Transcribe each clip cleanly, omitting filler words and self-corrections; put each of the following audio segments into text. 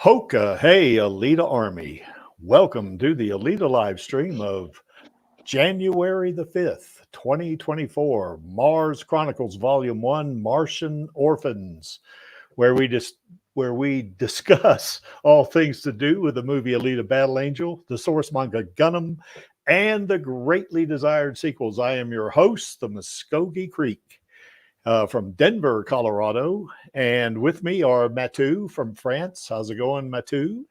Hoka, hey, Alita Army. Welcome to the Alita live stream of January the 5th, 2024, Mars Chronicles Volume 1, Martian Orphans, where we discuss all things to do with the movie Alita Battle Angel, the source manga Gundam, and the greatly desired sequels. I am your host, the Muskogee Creek. From Denver, Colorado. And with me are Mathieu from France. How's it going, Mathieu?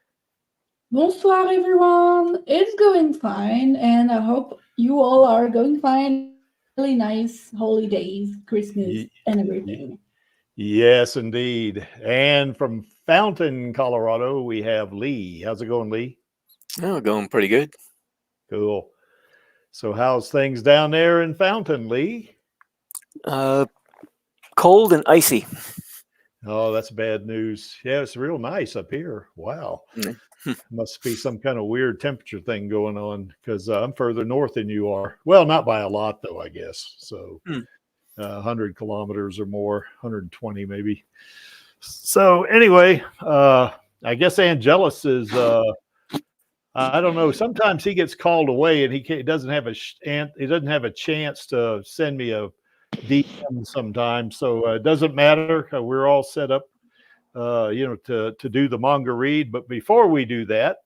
Bonsoir, everyone. It's going fine. And I hope you all are going fine. Really nice holidays, Christmas, and everything. Yes, indeed. And from Fountain, Colorado, we have Lee. How's it going, Lee? Oh, going pretty good. Cool. So how's things down there in Fountain, Lee? Cold and icy. Oh, that's bad news. Yeah, it's real nice up here. Wow. Must be some kind of weird temperature thing going on because I'm further north than you are. Well, not by a lot, though, I guess. So 100 kilometers or more, 120 maybe. So anyway, I guess Angelus is, I don't know. Sometimes he gets called away and he doesn't have a chance to send me a DM sometimes, so it doesn't matter. We're all set up, to do the manga read. But before we do that,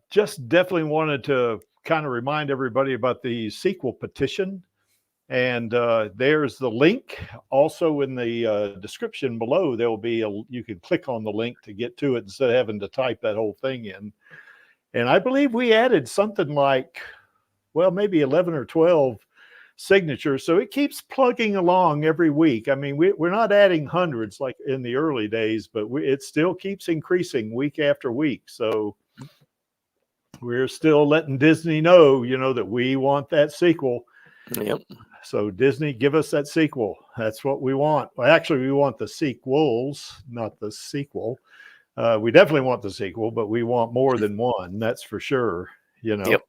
just definitely wanted to kind of remind everybody about the sequel petition. And there's the link. Also in the description below, there will be you can click on the link to get to it instead of having to type that whole thing in. And I believe we added something like, well, maybe 11 or 12 signatures. So it keeps plugging along every week. I mean, we're not adding hundreds like in the early days, but it still keeps increasing week after week. So we're still letting Disney know, that we want that sequel. Yep. So Disney, give us that sequel. That's what we want. Well, actually, we want the sequels, not the sequel. We definitely want the sequel, but we want more than one. That's for sure. Yep.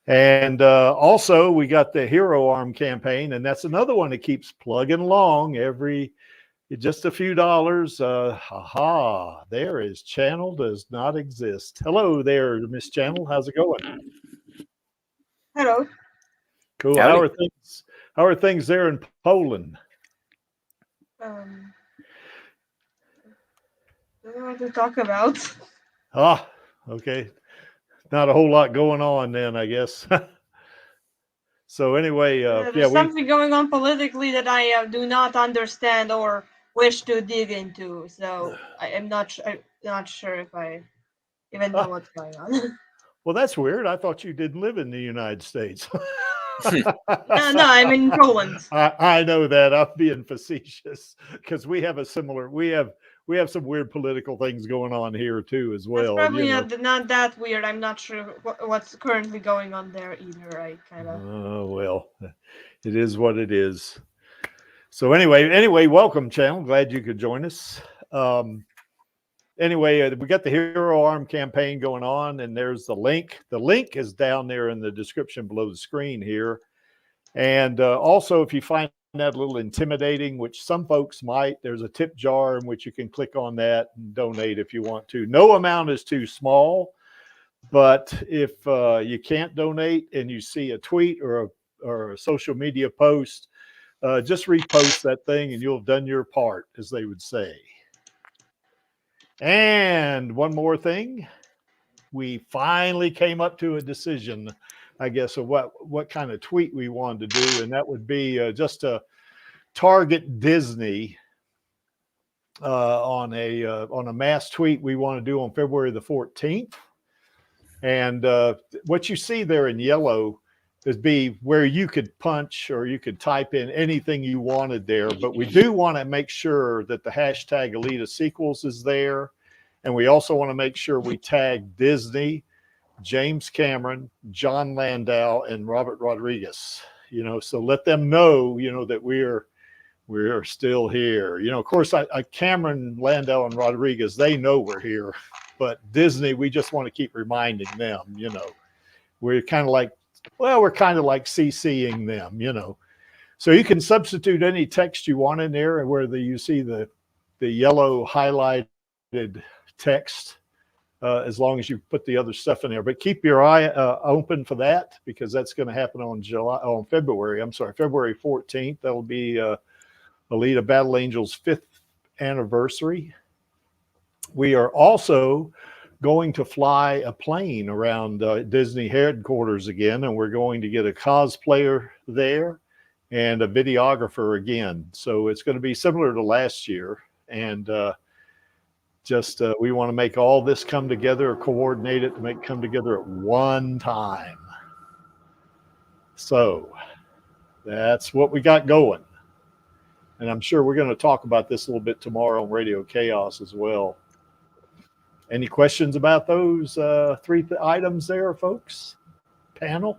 And also, we got the Hero Arm campaign, and that's another one that keeps plugging along just a few dollars. There is Channel does not exist. Hello there, Miss Channel. How's it going? Hello. Cool. Howdy. How are things there in Poland? Don't know what to talk about. Okay. Not a whole lot going on then, I guess. So anyway, There's something going on politically that I do not understand or wish to dig into. So I am not sure if I even know what's going on. Well, that's weird. I thought you didn't live in the United States. No, I'm in Poland. I know that. I'm being facetious because we have some weird political things going on here too as well. It's probably not that weird. I'm not sure what's currently going on there either. I kind of. Oh well, it is what it is. So anyway, welcome, Channel. Glad you could join us. Anyway, we got the Hero Arm campaign going on, and there's the link. The link is down there in the description below the screen here. And also, if you find that a little intimidating, which some folks might, there's a tip jar in which you can click on that and donate if you want to. No amount is too small, but if you can't donate and you see a tweet or a social media post, just repost that thing and you'll have done your part, as they would say. And one more thing, we finally came up to a decision, I guess, of what kind of tweet we wanted to do, and that would be just to target Disney on a mass tweet we want to do on February the 14th. And what you see there in yellow is where you could punch or you could type in anything you wanted there. But we do want to make sure that the hashtag Alita Sequels is there. And we also want to make sure we tag Disney, James Cameron, John Landau, and Robert Rodriguez. So let them know, that we're still here. Of course, Cameron, Landau, and Rodriguez, they know we're here. But Disney, we just want to keep reminding them, we're kind of like CCing them, So you can substitute any text you want in there, and where you see the yellow highlighted text, as long as you put the other stuff in there. But keep your eye open for that, because that's going to happen on February 14th. That'll be Alita Battle Angel's 5th anniversary. We are also going to fly a plane around Disney headquarters again, and we're going to get a cosplayer there and a videographer again. So it's going to be similar to last year, and we want to make all this come together, or coordinate it to come together at one time. So that's what we got going. And I'm sure we're going to talk about this a little bit tomorrow on Radio Chaos as well. Any questions about those three items there, folks? Panel?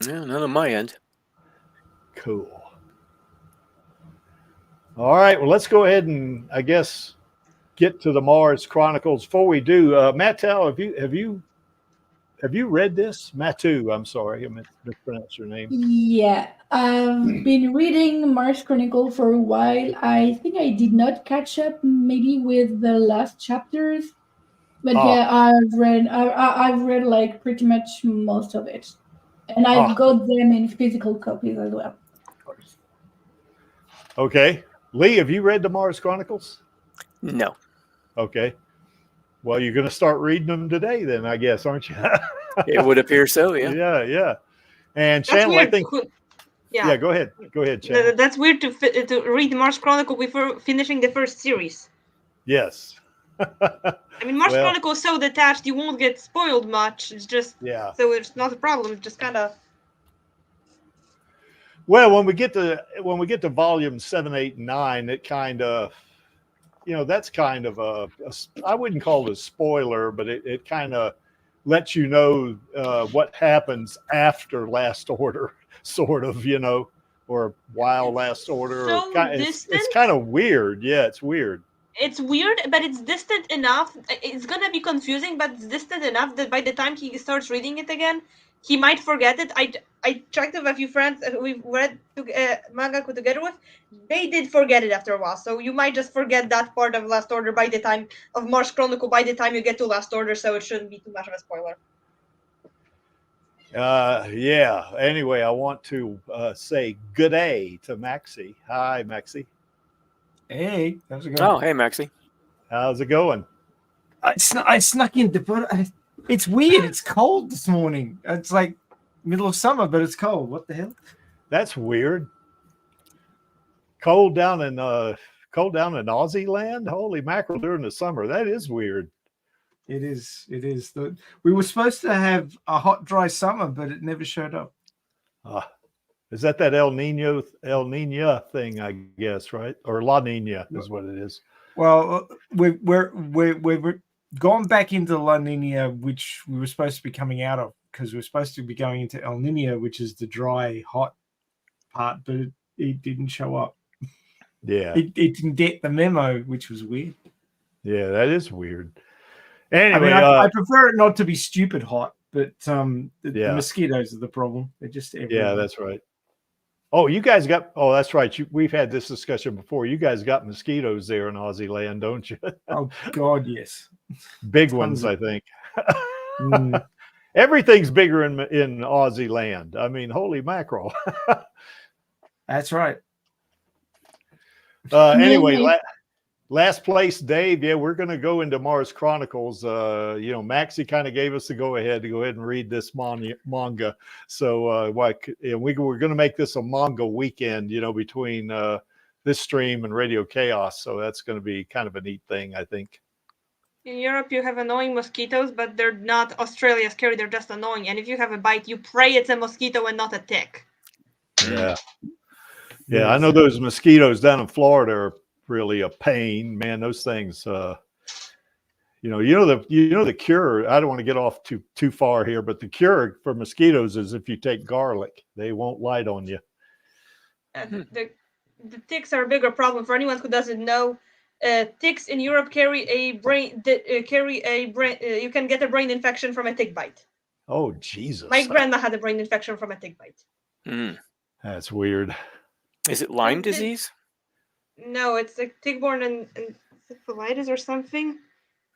Yeah, none on my end. Cool. All right. Well, let's go ahead and, I guess, get to the Mars Chronicles. Before we do, Mattel, have you read this? Matu, I'm sorry, I mispronounced your name. Yeah, I've been reading Mars Chronicles for a while. I think I did not catch up maybe with the last chapters, but yeah, I've read like pretty much most of it, and I've got them in physical copies as well, of course. Okay, Lee, have you read the Mars Chronicles? No. Okay. Well, you're going to start reading them today then, I guess, aren't you? It would appear so, yeah. Yeah. And That's Channel, weird. I think... Yeah, go ahead. Go ahead, Chad. That's weird to read Mars Chronicle before finishing the first series. Yes. I mean, Mars Well, Chronicle is so detached, you won't get spoiled much. It's just so it's not a problem. It's just kind of. Well, when we get to volume 7, 8, and 9, it kind of, that's kind of I wouldn't call it a spoiler, but it kind of lets you know what happens after Last Order, sort of, or while Last Order. So it's kind of weird. Yeah, it's weird. It's weird, but it's distant enough. It's gonna be confusing, but it's distant enough that by the time he starts reading it again, he might forget it. I checked with a few friends who we've read manga together with. They did forget it after a while, so you might just forget that part of Last Order by the time of Mars Chronicle by the time you get to Last Order. So it shouldn't be too much of a spoiler. Yeah. Anyway, I want to say good day to Maxie. Hi, Maxie. Hey, how's it going? Oh, hey, Maxie. How's it going? I snuck in, but it's weird. It's cold this morning. It's like middle of summer, but it's cold. What the hell? That's weird. Cold down in Aussie land. Holy mackerel! During the summer, that is weird. It is. We were supposed to have a hot, dry summer, but it never showed up. Is that El Nino thing? I guess, right? Or La Nina is what it is. Well, we're gone back into La Nina, which we were supposed to be coming out of, because we were supposed to be going into El Nino, which is the dry, hot part, but it didn't show up. Yeah, it didn't get the memo, which was weird. Yeah, that is weird. Anyway, I mean, I prefer it not to be stupid hot, but the mosquitoes are the problem. They're just everywhere. Yeah, that's right. Oh, you guys got. Oh, that's right. We've had this discussion before. You guys got mosquitoes there in Aussie land, don't you? Oh God, yes. Big ones, I think. Everything's bigger in Aussie land. I mean, holy mackerel. That's right. Anyway, last place, Dave. Yeah, we're going to go into Mars Chronicles. Maxie kind of gave us the go ahead and read this manga. So we're going to make this a manga weekend, between this stream and Radio Chaos. So that's going to be kind of a neat thing, I think. In Europe, you have annoying mosquitoes, but they're not Australia scary. They're just annoying. And if you have a bite, you pray it's a mosquito and not a tick. Yeah. Yeah, I know those mosquitoes down in Florida are really a pain, man. Those things, the cure. I don't want to get off too far here, but the cure for mosquitoes is if you take garlic, they won't light on you. The ticks are a bigger problem for anyone who doesn't know. Ticks in Europe carry a brain. You can get a brain infection from a tick bite. Oh Jesus! My grandma had a brain infection from a tick bite. That's weird. Is it Lyme disease? No, it's like tick-borne encephalitis or something.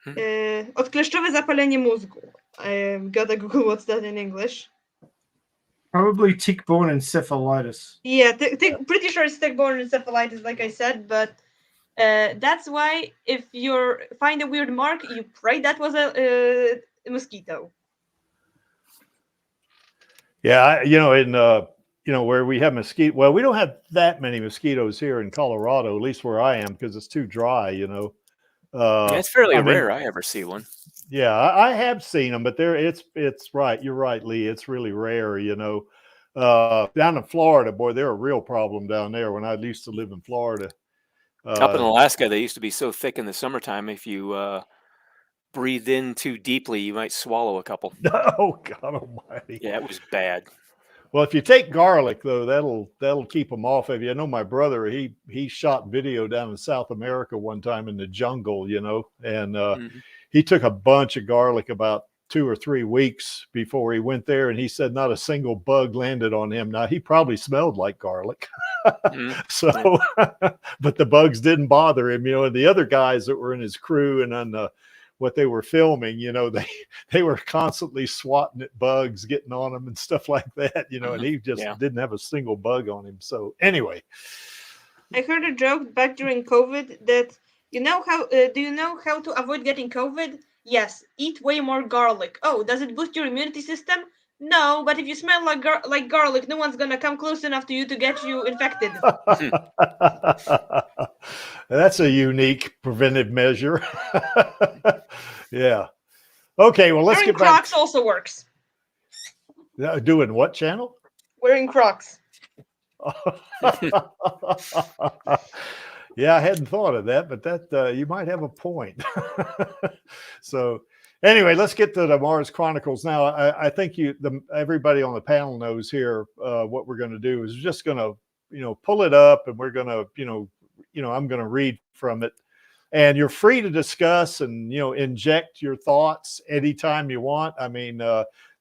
Odkleszczowe zapalenie mózgu. I gotta Google what's that in English. Probably tick-borne encephalitis. Yeah, pretty sure it's tick-borne encephalitis, like I said, but that's why if you find a weird mark, you pray that was a mosquito. Yeah, where we have mosquito. Well, we don't have that many mosquitoes here in Colorado, at least where I am, because it's too dry. It's fairly rare. I ever see one. Yeah, I have seen them, but it's right. You're right, Lee. It's really rare. Down in Florida, boy, they're a real problem down there. When I used to live in Florida, up in Alaska, they used to be so thick in the summertime. If you breathed in too deeply, you might swallow a couple. Oh God Almighty! Yeah, it was bad. Well, if you take garlic, though, that'll keep them off of you. I know my brother, he shot video down in South America one time in the jungle, and he took a bunch of garlic about 2 or 3 weeks before he went there, and he said not a single bug landed on him. Now, he probably smelled like garlic. So, but the bugs didn't bother him, and the other guys that were in his crew and on what they were filming, they were constantly swatting at bugs, getting on them and stuff like that, and he just didn't have a single bug on him. So anyway. I heard a joke back during COVID that, do you know how to avoid getting COVID? Yes, eat way more garlic. Oh, does it boost your immunity system? No, but if you smell like garlic, no one's gonna come close enough to you to get you infected. That's a unique preventive measure. Yeah. Okay, well, let's Wearing get back. Crocs also works. Doing what channel? Wearing Crocs. Yeah, I hadn't thought of that, but that you might have a point. So anyway, let's get to the Mars Chronicles now. I think everybody on the panel knows here what we're going to do is just going to pull it up, and we're going to I'm going to read from it, and you're free to discuss and inject your thoughts anytime you want. I mean,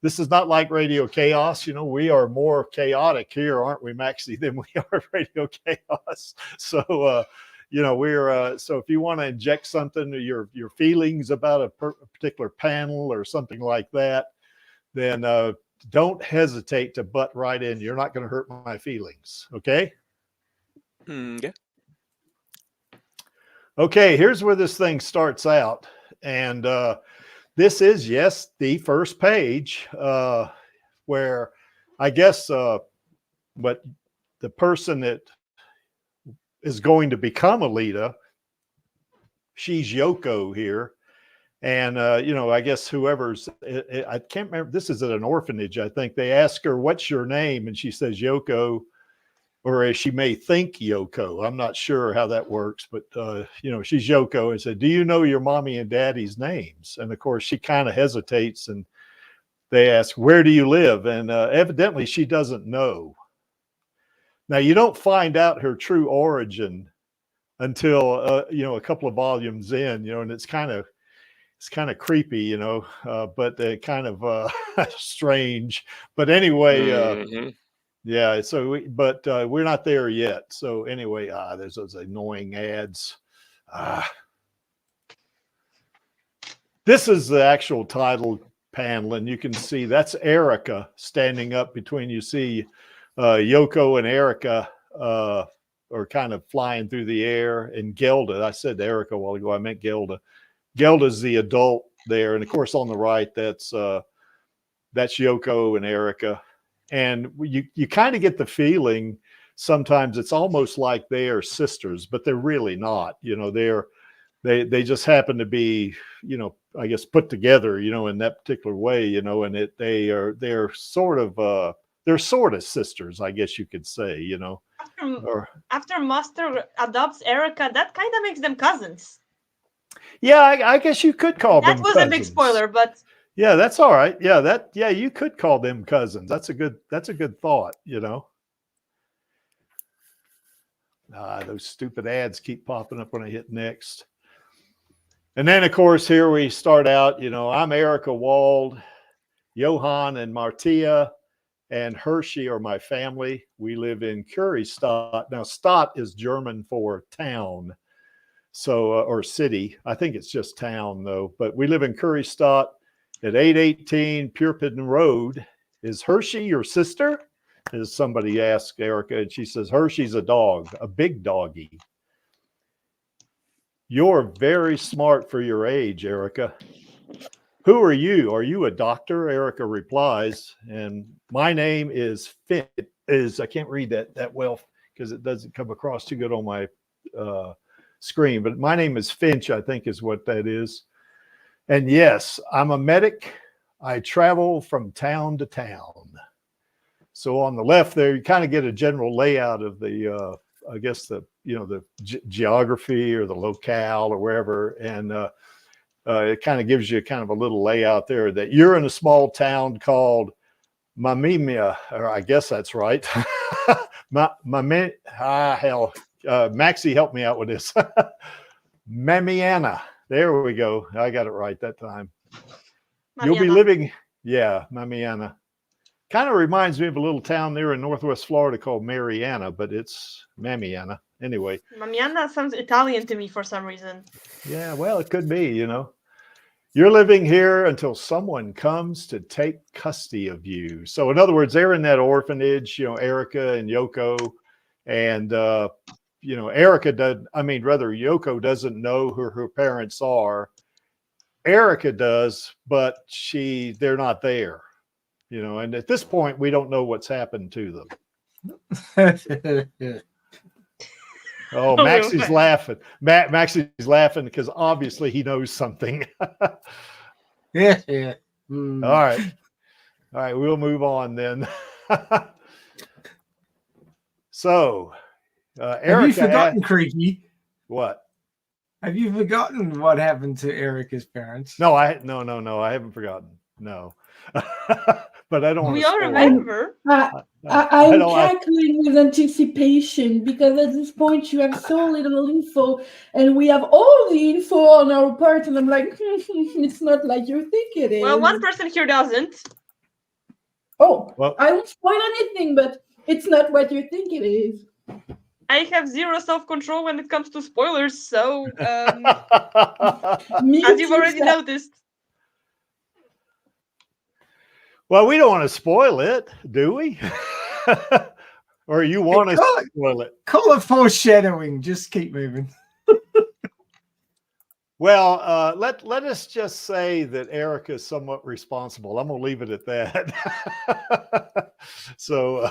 this is not like Radio Chaos. We are more chaotic here, aren't we, Maxie, than we are Radio Chaos. So, so if you want to inject something, your feelings about a particular panel or something like that, then don't hesitate to butt right in. You're not going to hurt my feelings. Okay. Okay. Okay. Here's where this thing starts out. And, this is, yes, the first page where I guess what the person that is going to become Alita, she's Yoko here. And, I guess whoever's, I can't remember, this is at an orphanage, I think. They ask her, what's your name? And she says, Yoko, or she may think Yoko. I'm not sure how that works, but, she's Yoko and said, do you know your mommy and daddy's names? And of course, she kind of hesitates, and they ask, where do you live? And evidently she doesn't know. Now, you don't find out her true origin until, a couple of volumes in, and it's kind of creepy, but kind of strange. But anyway, yeah, so we're not there yet. So anyway, there's those annoying ads. This is the actual title panel, and you can see that's Erica standing up between. You see Yoko and Erica are kind of flying through the air, and Gelda. I said Erica a while ago. I meant Gelda. Gelda's the adult there, and of course on the right that's Yoko and Erica. And you kind of get the feeling sometimes it's almost like they are sisters, but they're really not. They just happen to be, I guess put together, in that particular way, and they're sort of sisters, I guess you could say, After Master adopts Erica, that kind of makes them cousins. Yeah, I guess you could call them cousins. That was a big spoiler, but. Yeah, that's all right. Yeah, you could call them cousins. That's a good thought, Those stupid ads keep popping up when I hit next. And then of course here we start out, I'm Erica Wald, Johann and Martia and Hershey are my family. We live in Currystadt. Now Stadt is German for town. So or city. I think it's just town though, but we live in Currystadt. At 818 Purepin Road. Is Hershey your sister? As somebody asked Erica, and she says, Hershey's a dog, a big doggy. You're very smart for your age, Erica. Who are you? Are you a doctor? Erica replies, and my name is Finch. I can't read that well because it doesn't come across too good on my screen, but my name is Finch, I think is what that is. And yes, I'm a medic. I travel from town to town. So on the left there, you kind of get a general layout of the, I guess the geography or the locale or wherever. And it kind of gives you kind of a little layout there that you're in a small town called Mamimia, or I guess that's right. Maxie, help me out with this. Mamiana. There we go. I got it right that time. Mamiana. You'll be living, Mamiana. Kind of reminds me of a little town there in Northwest Florida called Mariana, but it's Mamiana. Anyway. Mamiana sounds Italian to me for some reason. Yeah, well, it could be, You're living here until someone comes to take custody of you. So in other words, they're in that orphanage, Erica and Yoko, and Yoko doesn't know who her parents are. Erica does, but they're not there. you know, and at this point, we don't know what's happened to them. Oh, Maxie's laughing. Maxie's laughing because obviously he knows something. Yeah. All right, we'll move on then. So, Erica, have you forgotten, Creaky? What? Have you forgotten what happened to Erica's parents? No, I haven't forgotten. No, but I don't want We to all spoil it. remember. I'm cackling with anticipation because at this point you have so little info and we have all the info on our part, and I'm like, it's not like you think it is. Well, one person here doesn't. Oh, Well, I won't spoil anything, but it's not what you think it is. I have zero self-control when it comes to spoilers, so Me as you've too, already Seth. noticed. well, we don't want to spoil it, do we? Or you want us to spoil it? Call it foreshadowing. Just keep moving. Well, let us just say that Erica is somewhat responsible. I'm going to leave it at that. So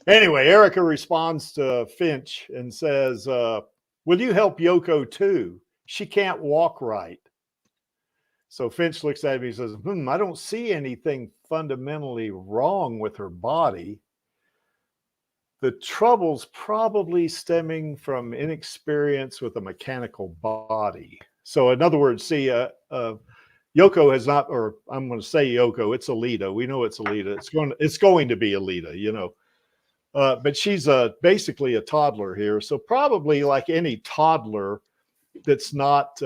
anyway, Erica responds to Finch and says, will you help Yoko too? She can't walk right. So Finch looks at me and says, I don't see anything fundamentally wrong with her body. The trouble's probably stemming from inexperience with a mechanical body. So in other words, see, Yoko has not, or I'm going to say Yoko, it's Alita. We know it's Alita. It's going to be Alita, you know. But she's basically a toddler here. So probably like any toddler that's not,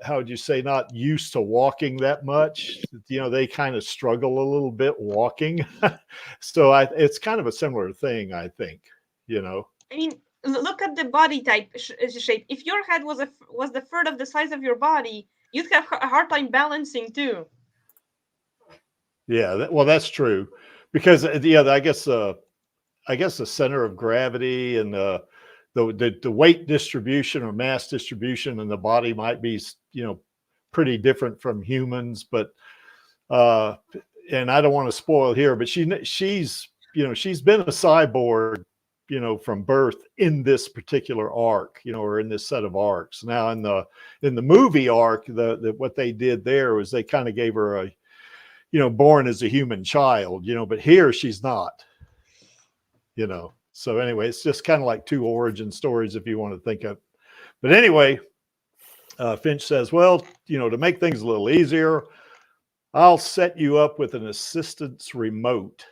how would you say, not used to walking that much, you know, they kind of struggle a little bit walking. So it's kind of a similar thing, I think, you know. I mean, look at the body type shape. If your head was the third of the size of your body, you'd have a hard time balancing too. Yeah, well, that's true, because I guess the center of gravity and the weight distribution or mass distribution in the body might be, you know, pretty different from humans. But and I don't want to spoil here, but she's been a cyborg, you know, from birth in this particular arc, you know, or in this set of arcs. Now in the movie arc, what they did there was they kind of gave her a, you know, born as a human child, you know, but here she's not, you know. So anyway, it's just kind of like two origin stories if you want to think of. But anyway, Finch says, well, you know, to make things a little easier, I'll set you up with an assistance remote.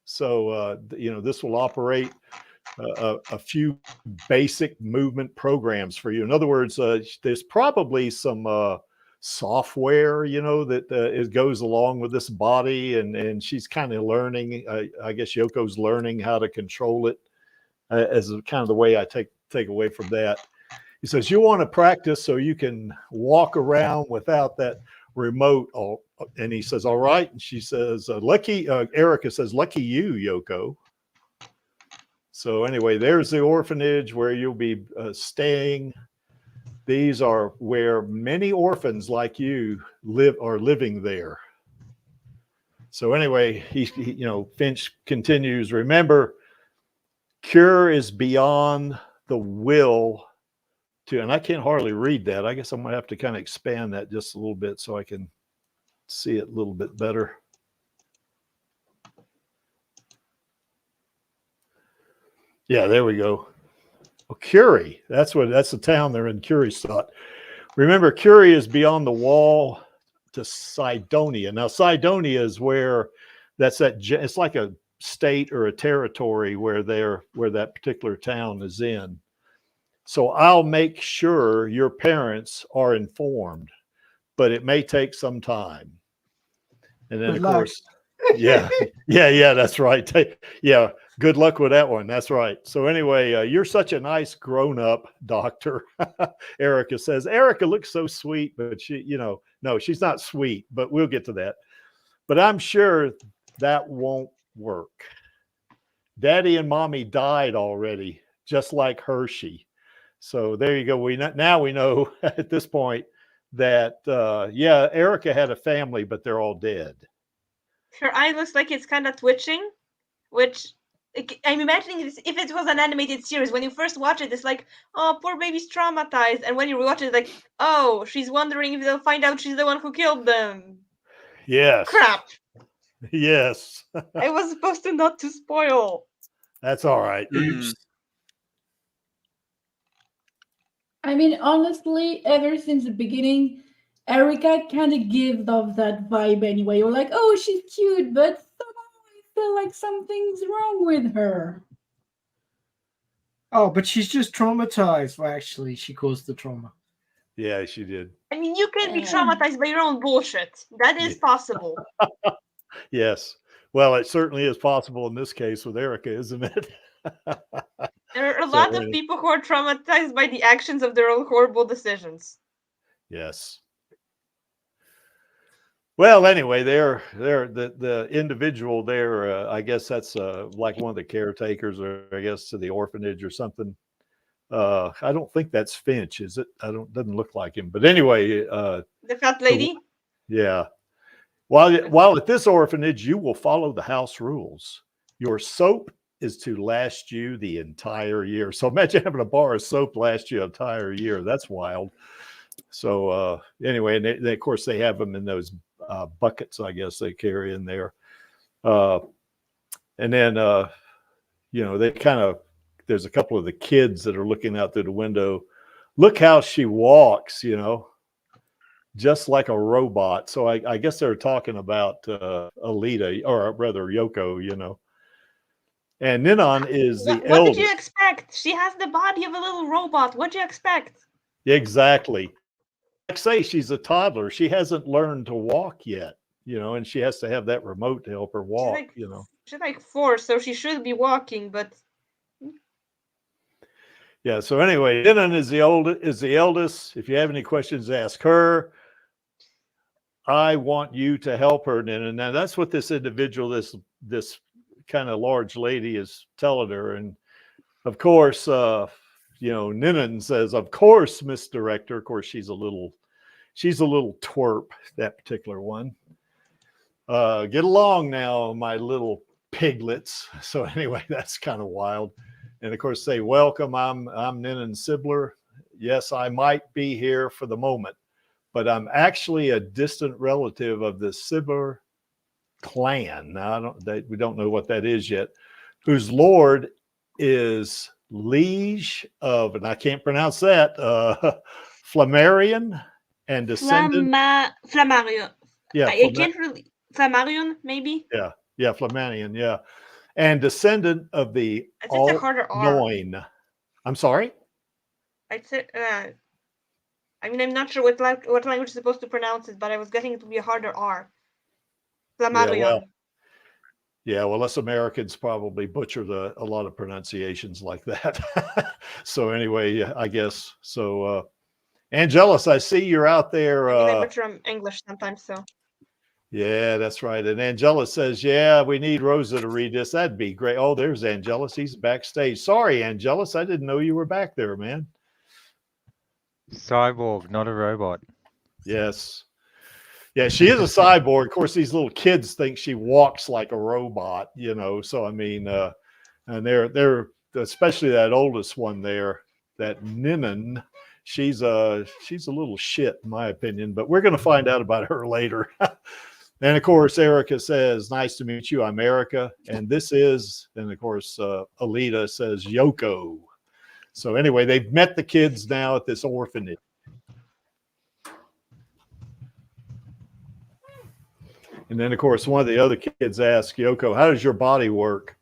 So, you know, this will operate a few basic movement programs for you. In other words, there's probably some software, you know, that it goes along with this body, and she's kind of learning. I guess Yoko's learning how to control it, as kind of the way I take away from that. He says, you want to practice so you can walk around without that remote. And he says, all right. And she says, Erica says, lucky you, Yoko. So anyway, there's the orphanage where you'll be staying. These are where many orphans like you are living there. So anyway, he you know, Finch continues, remember, cure is beyond the will to, and I can't hardly read that. I guess I'm gonna have to kind of expand that just a little bit so I can see it a little bit better. Yeah, there we go. Oh, Curie, that's the town they're in, Curie's-Thought. Remember, Curie is beyond the wall to Cydonia. Now, Cydonia is where it's like a state or a territory where that particular town is in. So I'll make sure your parents are informed, but it may take some time. And then, of course, yeah, that's right. Yeah, good luck with that one. That's right. So anyway, you're such a nice grown-up doctor. Erica says, Erica looks so sweet, but she, you know, no, she's not sweet, but we'll get to that. But I'm sure that won't work. Daddy and mommy died already, just like Hershey. So there you go. Now we know at this point that, yeah, Erica had a family, but they're all dead. Her eye looks like it's kind of twitching, which I'm imagining if it was an animated series, when you first watch it, it's like, oh, poor baby's traumatized. And when you watch it, it's like, oh, she's wondering if they'll find out she's the one who killed them. Yes. Crap. Yes. I was supposed to not to spoil. That's all right. Mm. I mean, honestly, ever since the beginning, Erica kind of gives off that vibe anyway. You're like, oh, she's cute, but somehow I feel like something's wrong with her. Oh, but she's just traumatized. Well, actually, she caused the trauma. Yeah, she did. I mean, you can be Yeah. traumatized by your own bullshit. That is possible. Yes. Well, it certainly is possible in this case with Erica, isn't it? There are a So, lot of people who are traumatized by the actions of their own horrible decisions. Yes. Well, anyway, the individual there. I guess that's like one of the caretakers, or I guess to the orphanage or something. I don't think that's Finch, is it? Doesn't look like him. But anyway, The fat lady. yeah. While at this orphanage, you will follow the house rules. Your soap is to last you the entire year. So imagine having a bar of soap last you an entire year. That's wild. So anyway, and they, of course, they have them in those buckets, I guess they carry in there. And then, they kind of, there's a couple of the kids that are looking out through the window. Look how she walks, just like a robot. So I guess they're talking about Alita, or rather Yoko, And Ninon is the What eldest. did you expect? She has the body of a little robot. What did you expect? Exactly. Like say she's a toddler. She hasn't learned to walk yet, and she has to have that remote to help her walk, She's like 4, so she should be walking, but Yeah. So anyway, Ninon is the eldest. If you have any questions, ask her. I want you to help her, Ninon. Now that's what this individual, this kind of large lady, is telling her. And of course, Ninon says, "Of course, Miss Director." Of course, she's a little twerp, that particular one. Get along now, my little piglets. So anyway, that's kind of wild. And of course, say, "Welcome. I'm Ninon Sibler. Yes, I might be here for the moment, but I'm actually a distant relative of the Sibler clan." Now, we don't know what that is yet. Whose lord is liege of, and I can't pronounce that, Flammarion, and descendant. Flammarion. Yeah, I can't really. Flammarion, maybe. Yeah, Flammarion. Yeah, and descendant of the It's a harder R. Noin. I'm sorry. I'd say. I mean, I'm not sure what language is supposed to pronounce it, but I was getting it to be a harder R. Flammarion. Yeah, well, us Americans probably butcher a lot of pronunciations like that. So anyway, I guess so. Angelus, I see you're out there. I butcher English sometimes, so. Yeah, that's right. And Angelus says, "Yeah, we need Rosa to read this. That'd be great." Oh, there's Angelus. He's backstage. Sorry, Angelus, I didn't know you were back there, man. Cyborg, not a robot. Yes. Yeah, she is a cyborg. Of course, these little kids think she walks like a robot, So I mean, and they're especially that oldest one there, that Ninon. She's a little shit, in my opinion. But we're going to find out about her later. And of course, Erica says, "Nice to meet you. I'm Erica, and this is." And of course, Alita says, "Yoko." So anyway, they've met the kids now at this orphanage. And then, of course, one of the other kids asks Yoko, "How does your body work?"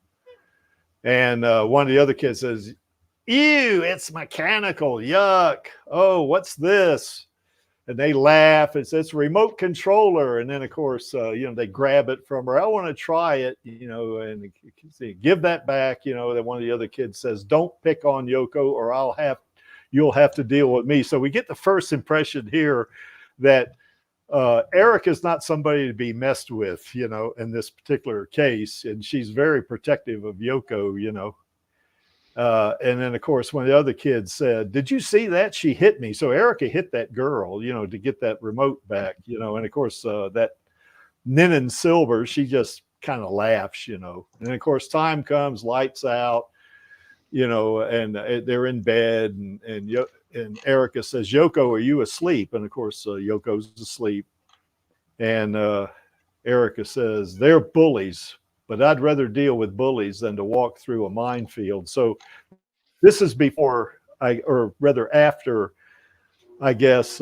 And one of the other kids says, "Ew, it's mechanical. Yuck. Oh, what's this?" And they laugh. It says remote controller. And then, of course, they grab it from her. "I want to try it, and give that back." Then one of the other kids says, "Don't pick on Yoko, or you'll have to deal with me." So we get the first impression here that Eric is not somebody to be messed with, in this particular case. And she's very protective of Yoko, and then, of course, one of the other kids said, "Did you see that? She hit me." So Erica hit that girl, to get that remote back, and of course, that Nin Silver, she just kind of laughs, you know. And of course, time comes, lights out, you know, and they're in bed, and Erica says, "Yoko, are you asleep?" And of course, Yoko's asleep. And Erica says, "They're bullies, but I'd rather deal with bullies than to walk through a minefield." So this is before, or rather after, I guess,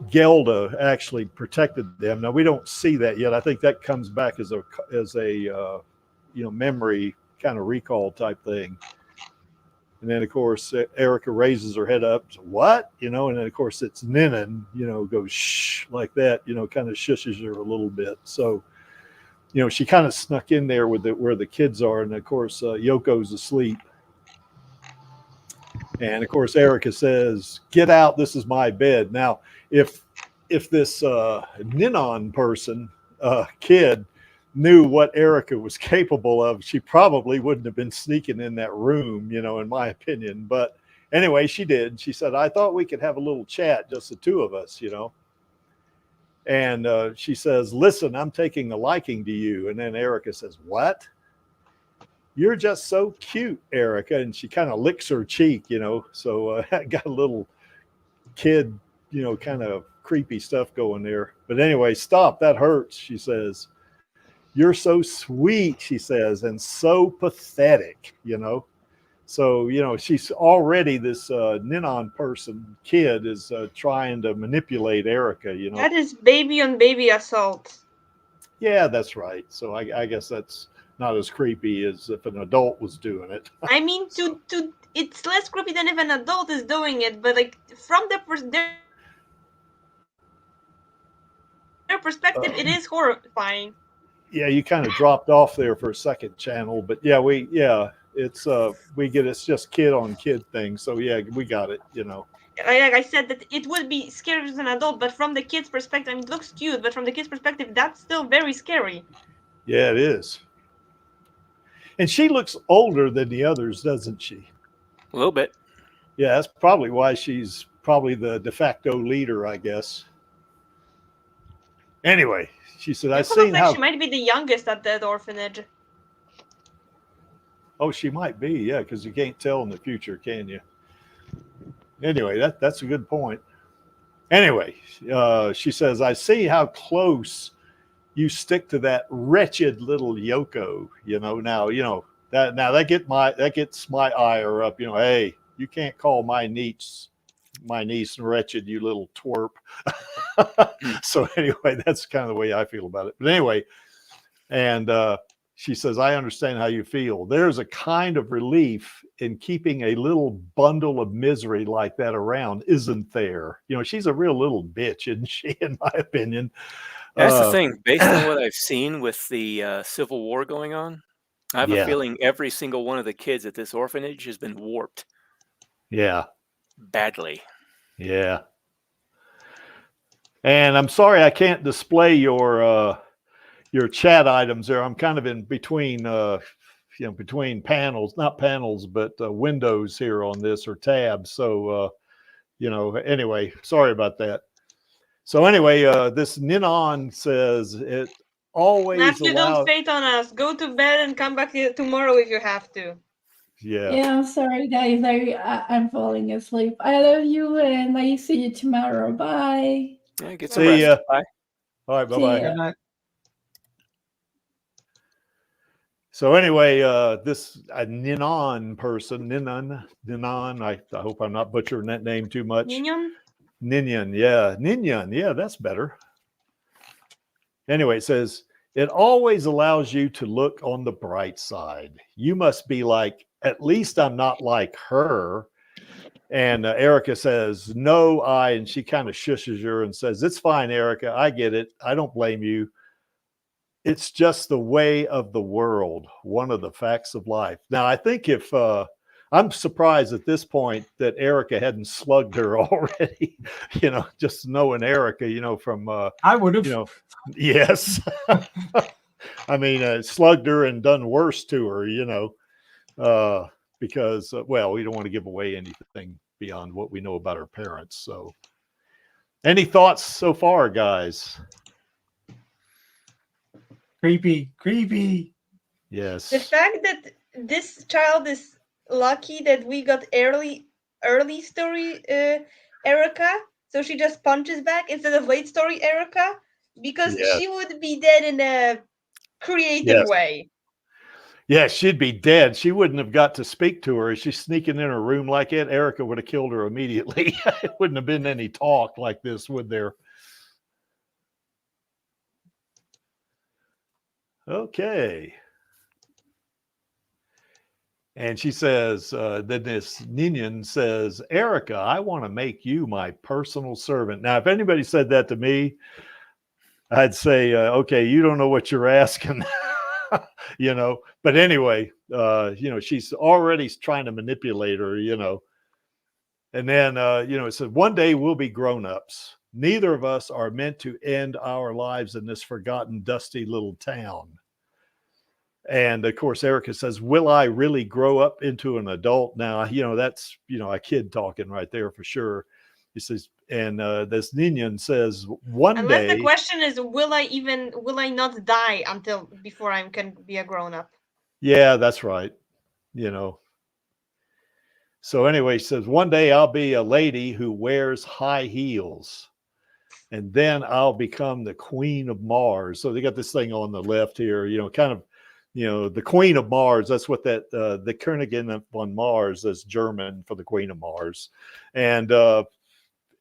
Gelda actually protected them. Now we don't see that yet. I think that comes back as a you know, memory kind of recall type thing. And then of course Erica raises her head up. What? You know, and then of course it's Ninan, you know, goes shh like that, you know, kind of shushes her a little bit. So, you know, she kind of snuck in there with where the kids are, and of course Yoko's asleep. And of course Erica says, "Get out, this is my bed." Now, if this Ninan person, kid, knew what Erica was capable of, she probably wouldn't have been sneaking in that room, you know, in my opinion. But anyway, she did. She said, "I thought we could have a little chat, just the two of us, you know." And she says, "Listen, I'm taking a liking to you." And then Erica says, "What?" "You're just so cute, Erica." And she kind of licks her cheek, you know. So got a little kid, you know, kind of creepy stuff going there. But anyway, "Stop, that hurts," she says. "You're so sweet," she says, "and so pathetic," you know. So, you know, she's already, this Ninan person kid is trying to manipulate Erica, you know. That is baby on baby assault. Yeah, that's right. So I guess that's not as creepy as if an adult was doing it. I mean, it's less creepy than if an adult is doing it, but like from their perspective, it is horrifying. Yeah, you kind of dropped off there for a second, Channel, but yeah, it's it's just kid on kid thing. So yeah, we got it, you know. Like I said, that it would be scary as an adult, but from the kid's perspective, I mean, it looks cute, but from the kid's perspective, that's still very scary. Yeah, it is. And she looks older than the others, doesn't she? A little bit. Yeah, that's probably why she's probably the de facto leader, I guess. Anyway, she said, "I've seen how..." She might be the youngest at that orphanage. Oh, she might be, yeah, because you can't tell in the future, can you? Anyway, that's a good point. Anyway, she says, "I see how close you stick to that wretched little Yoko, you know." Now, you know, that gets my ire up, you know. Hey, you can't call my niece wretched, you little twerp. So anyway, that's kind of the way I feel about it. But anyway, and she says, "I understand how you feel. There's a kind of relief in keeping a little bundle of misery like that around, isn't there?" You know, she's a real little bitch, isn't she, in my opinion? That's the thing. Based on what I've seen with the Civil War going on, I have a feeling every single one of the kids at this orphanage has been warped. Yeah. Badly. Yeah. And I'm sorry I can't display your chat items there. I'm kind of in between, you know, between panels, not panels, but windows here on this, or tabs. So, you know, anyway, sorry about that. So anyway, this Ninan says, "It always Matthew, allows..." don't fate on us. Go to bed and come back here tomorrow if you have to. Yeah. Yeah, I'm sorry, guys. I'm falling asleep. I love you, and I see you tomorrow. Bye. Yeah, get some See ya. rest. Bye. All right, See bye-bye. ya. Good night. So anyway, this Ninan person, Ninan, I hope I'm not butchering that name too much. Minion? Ninian, yeah, that's better. Anyway, it says, "It always allows you to look on the bright side. You must be like, at least I'm not like her." And Erica says, "No, and she kind of shushes her and says, "It's fine, Erica. I get it. I don't blame you. It's just the way of the world, one of the facts of life." Now, I think if I'm surprised at this point that Erica hadn't slugged her already, you know, just knowing Erica, you know, from I would have. you know, yes. I mean, slugged her and done worse to her, you know, because, well, we don't want to give away anything beyond what we know about her parents. So any thoughts so far, guys? Creepy. Yes. The fact that this child is lucky that we got early story Erica, so she just punches back instead of late story Erica, because Yes. she would be dead in a creative Yes. way. Yeah, she'd be dead. She wouldn't have got to speak to her. If she's sneaking in her room like that, Erica would have killed her immediately. It wouldn't have been any talk like this, would there? Okay. And she says, then this Ninian says, Erica, I want to make you my personal servant. Now, if anybody said that to me, I'd say, okay, you don't know what you're asking. You know, but anyway, you know, she's already trying to manipulate her, you know. And then, you know, it said, one day we'll be grown-ups. Neither of us are meant to end our lives in this forgotten, dusty little town. And of course, Erica says, will I really grow up into an adult? Now, you know, that's, you know, a kid talking right there for sure. He says, and this Ninian says, one Unless day. the question is, will I not die until before I can be a grown up? Yeah, that's right. You know. So anyway, he says, one day I'll be a lady who wears high heels. And then I'll become the Queen of Mars. So they got this thing on the left here, you know, kind of, you know, the Queen of Mars. That's what that, the Königin von Mars, that's German for the Queen of Mars. And,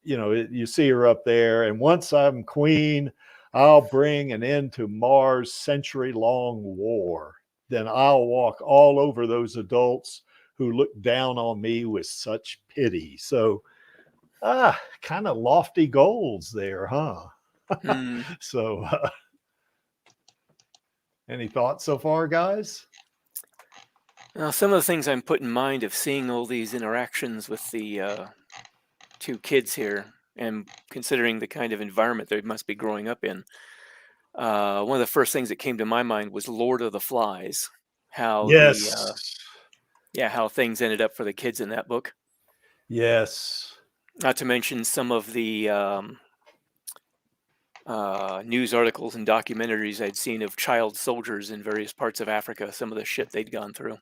you know, you see her up there. And once I'm queen, I'll bring an end to Mars' century-long war. Then I'll walk all over those adults who look down on me with such pity. So, kind of lofty goals there, huh? So, any thoughts so far, guys? Now, some of the things I'm put in mind of seeing all these interactions with the two kids here, and considering the kind of environment they must be growing up in, one of the first things that came to my mind was Lord of the Flies. How Yes. how things ended up for the kids in that book. Yes. Not to mention some of the news articles and documentaries I'd seen of child soldiers in various parts of Africa, some of the shit they'd gone through.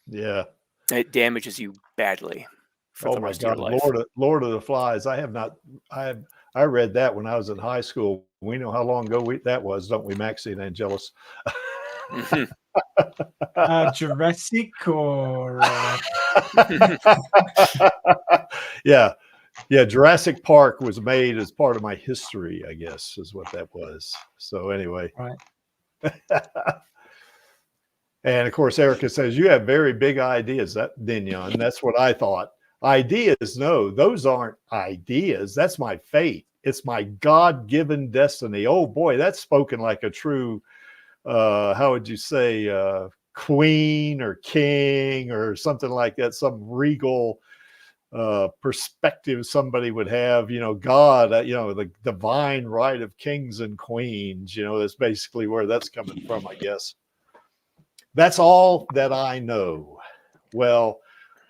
Yeah. It damages you badly for the rest of your life. Lord of the Flies. I read that when I was in high school. We know how long ago that was, don't we, Maxie and Angelus? Jurassic or yeah. Jurassic Park was made as part of my history, I guess, is what that was. So anyway, right. And of course, Erica says, you have very big ideas, that Ninian. That's what I thought. Ideas, no, those aren't ideas. That's my fate. It's my God-given destiny. Oh boy, that's spoken like a true, how would you say, queen or king or something like that, some regal perspective somebody would have, you know, God, you know, the divine right of kings and queens, you know, that's basically where that's coming from, I guess. That's all that I know. Well,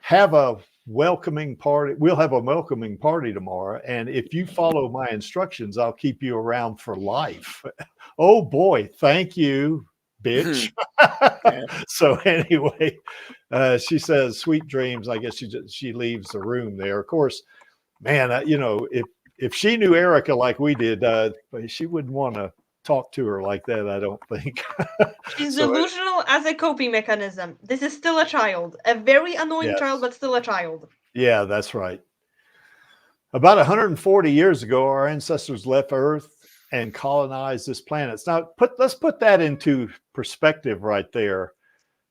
have a welcoming party. We'll have a welcoming party tomorrow. And if you follow my instructions, I'll keep you around for life. Oh boy. Thank you, bitch. So anyway, she says, sweet dreams. I guess she leaves the room there. Of course, man, you know, if she knew Erica like we did, she wouldn't want to talk to her like that, I don't think. She's delusional as a coping mechanism. This is still a child, a very annoying child, but still a child. Yeah, that's right. About 140 years ago, our ancestors left Earth and colonized this planet. Now, let's put that into perspective right there,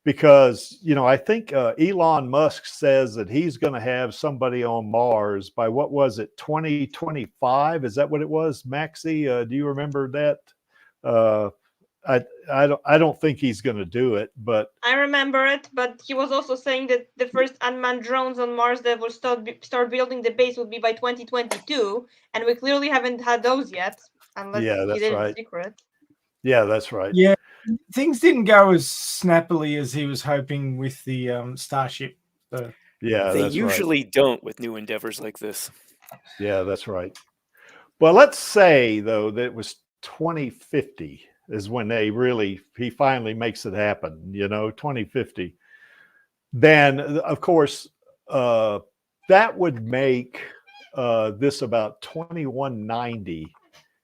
because, you know, I think Elon Musk says that he's going to have somebody on Mars by, what was it, 2025? Is that what it was, Maxie? Do you remember that? I don't think he's going to do it, but I remember it. But he was also saying that the first unmanned drones on Mars that will start building the base would be by 2022, and we clearly haven't had those yet, unless he did it in secret. Yeah, that's right. Yeah, things didn't go as snappily as he was hoping with the Starship. So. Yeah, they usually don't with new endeavors like this. Yeah, that's right. Well, let's say though that it was 2050. is when he finally makes it happen, 2050. Then, of course, that would make this about 2190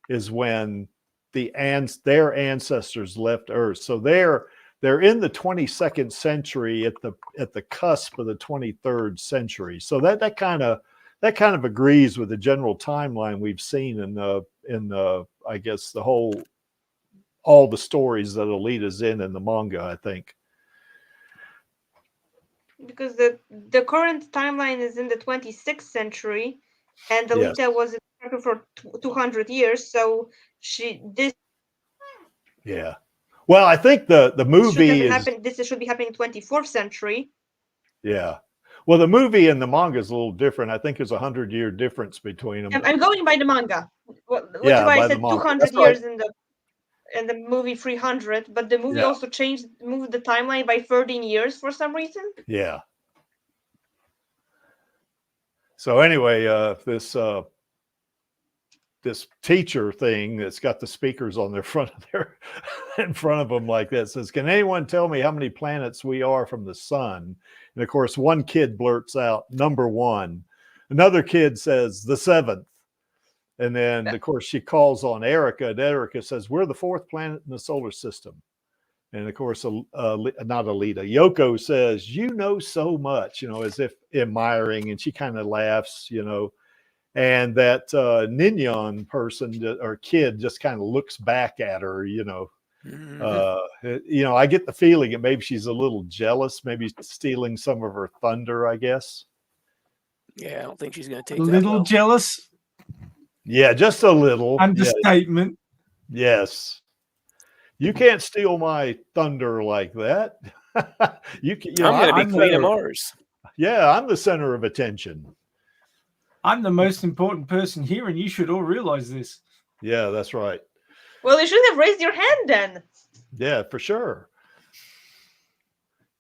is when their ancestors left Earth. So they're in the 22nd century at the cusp of the 23rd century. So that kind of agrees with the general timeline we've seen in I guess all the stories that Alita's in the manga, I think. Because the current timeline is in the 26th century, and Alita was in Kraken for 200 years. So yeah. Well, I think the movie this should be happening in 24th century. Yeah. Well, the movie and the manga is a little different. I think there's 100-year difference between them. I'm going by the manga. I said 200 years in the movie 300, but the movie also moved the timeline by 13 years for some reason. Yeah. So anyway, this teacher thing that's got the speakers on their in front of them like that says, "Can anyone tell me how many planets we are from the sun?" And of course, one kid blurts out number 1. Another kid says the 7th. And then, of course, she calls on Erica, and Erica says, "We're the 4th planet in the solar system." And of course, not Alita, Yoko says, "You know so much," as if admiring, and she kind of laughs, and that Ninyon person or kid just kind of looks back at her, I get the feeling that maybe she's a little jealous, maybe stealing some of her thunder, I guess. Yeah, I don't think she's going to take a little jealous. Yeah, just a little. Understatement. Yes. You can't steal my thunder like that. I'm going to be queen of Mars. Yeah, I'm the center of attention. I'm the most important person here, and you should all realize this. Yeah, that's right. Well, you should have raised your hand then. Yeah, for sure.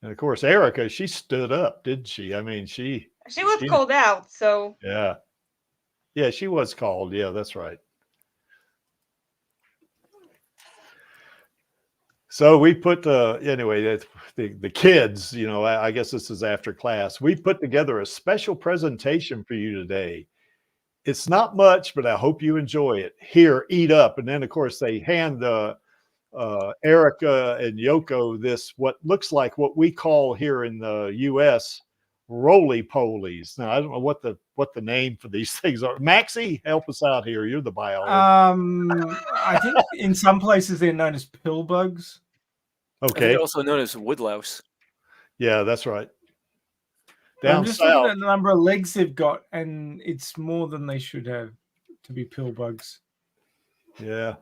And of course, Erica, she stood up, didn't she? I mean, she was called out, so. Yeah. Yeah, she was called. Yeah, that's right. So we put anyway, the kids, I guess this is after class. We put together a special presentation for you today. It's not much, but I hope you enjoy it. Here, eat up. And then, of course, they hand Erica and Yoko this, what looks like what we call here in the U.S. roly-polies. Now, I don't know what the name for these things are. Maxie, help us out here. You're the biologist. I think in some places they're known as pill bugs. Okay. They're also known as woodlouse. Yeah, that's right. I'm just looking at the number of legs they've got, and it's more than they should have to be pill bugs. Yeah.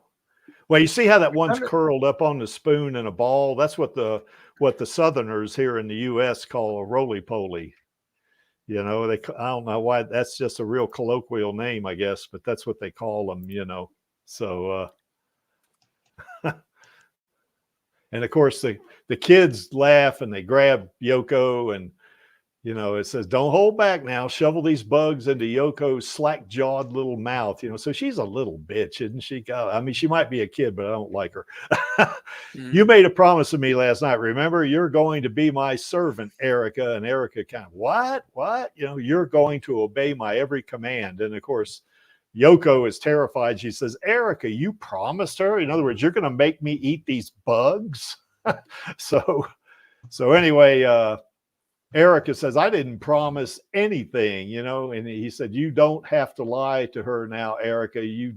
Well, you see how that one's curled up on the spoon in a ball? That's what the Southerners here in the U.S. call a roly-poly. I don't know why. That's just a real colloquial name, I guess, but that's what they call them. So. And of course, the kids laugh and they grab Yoko, and it says, "Don't hold back now. Shovel these bugs into Yoko's slack-jawed little mouth." So she's a little bitch, isn't she? God, I mean, she might be a kid, but I don't like her. You made a promise to me last night. Remember, you're going to be my servant, Erica. And Erica kind of, what? You're going to obey my every command. And of course, Yoko is terrified. She says, "Erica, you promised her. In other words, you're going to make me eat these bugs." So anyway, Erica says, "I didn't promise anything, and he said, "You don't have to lie to her now, Erica. You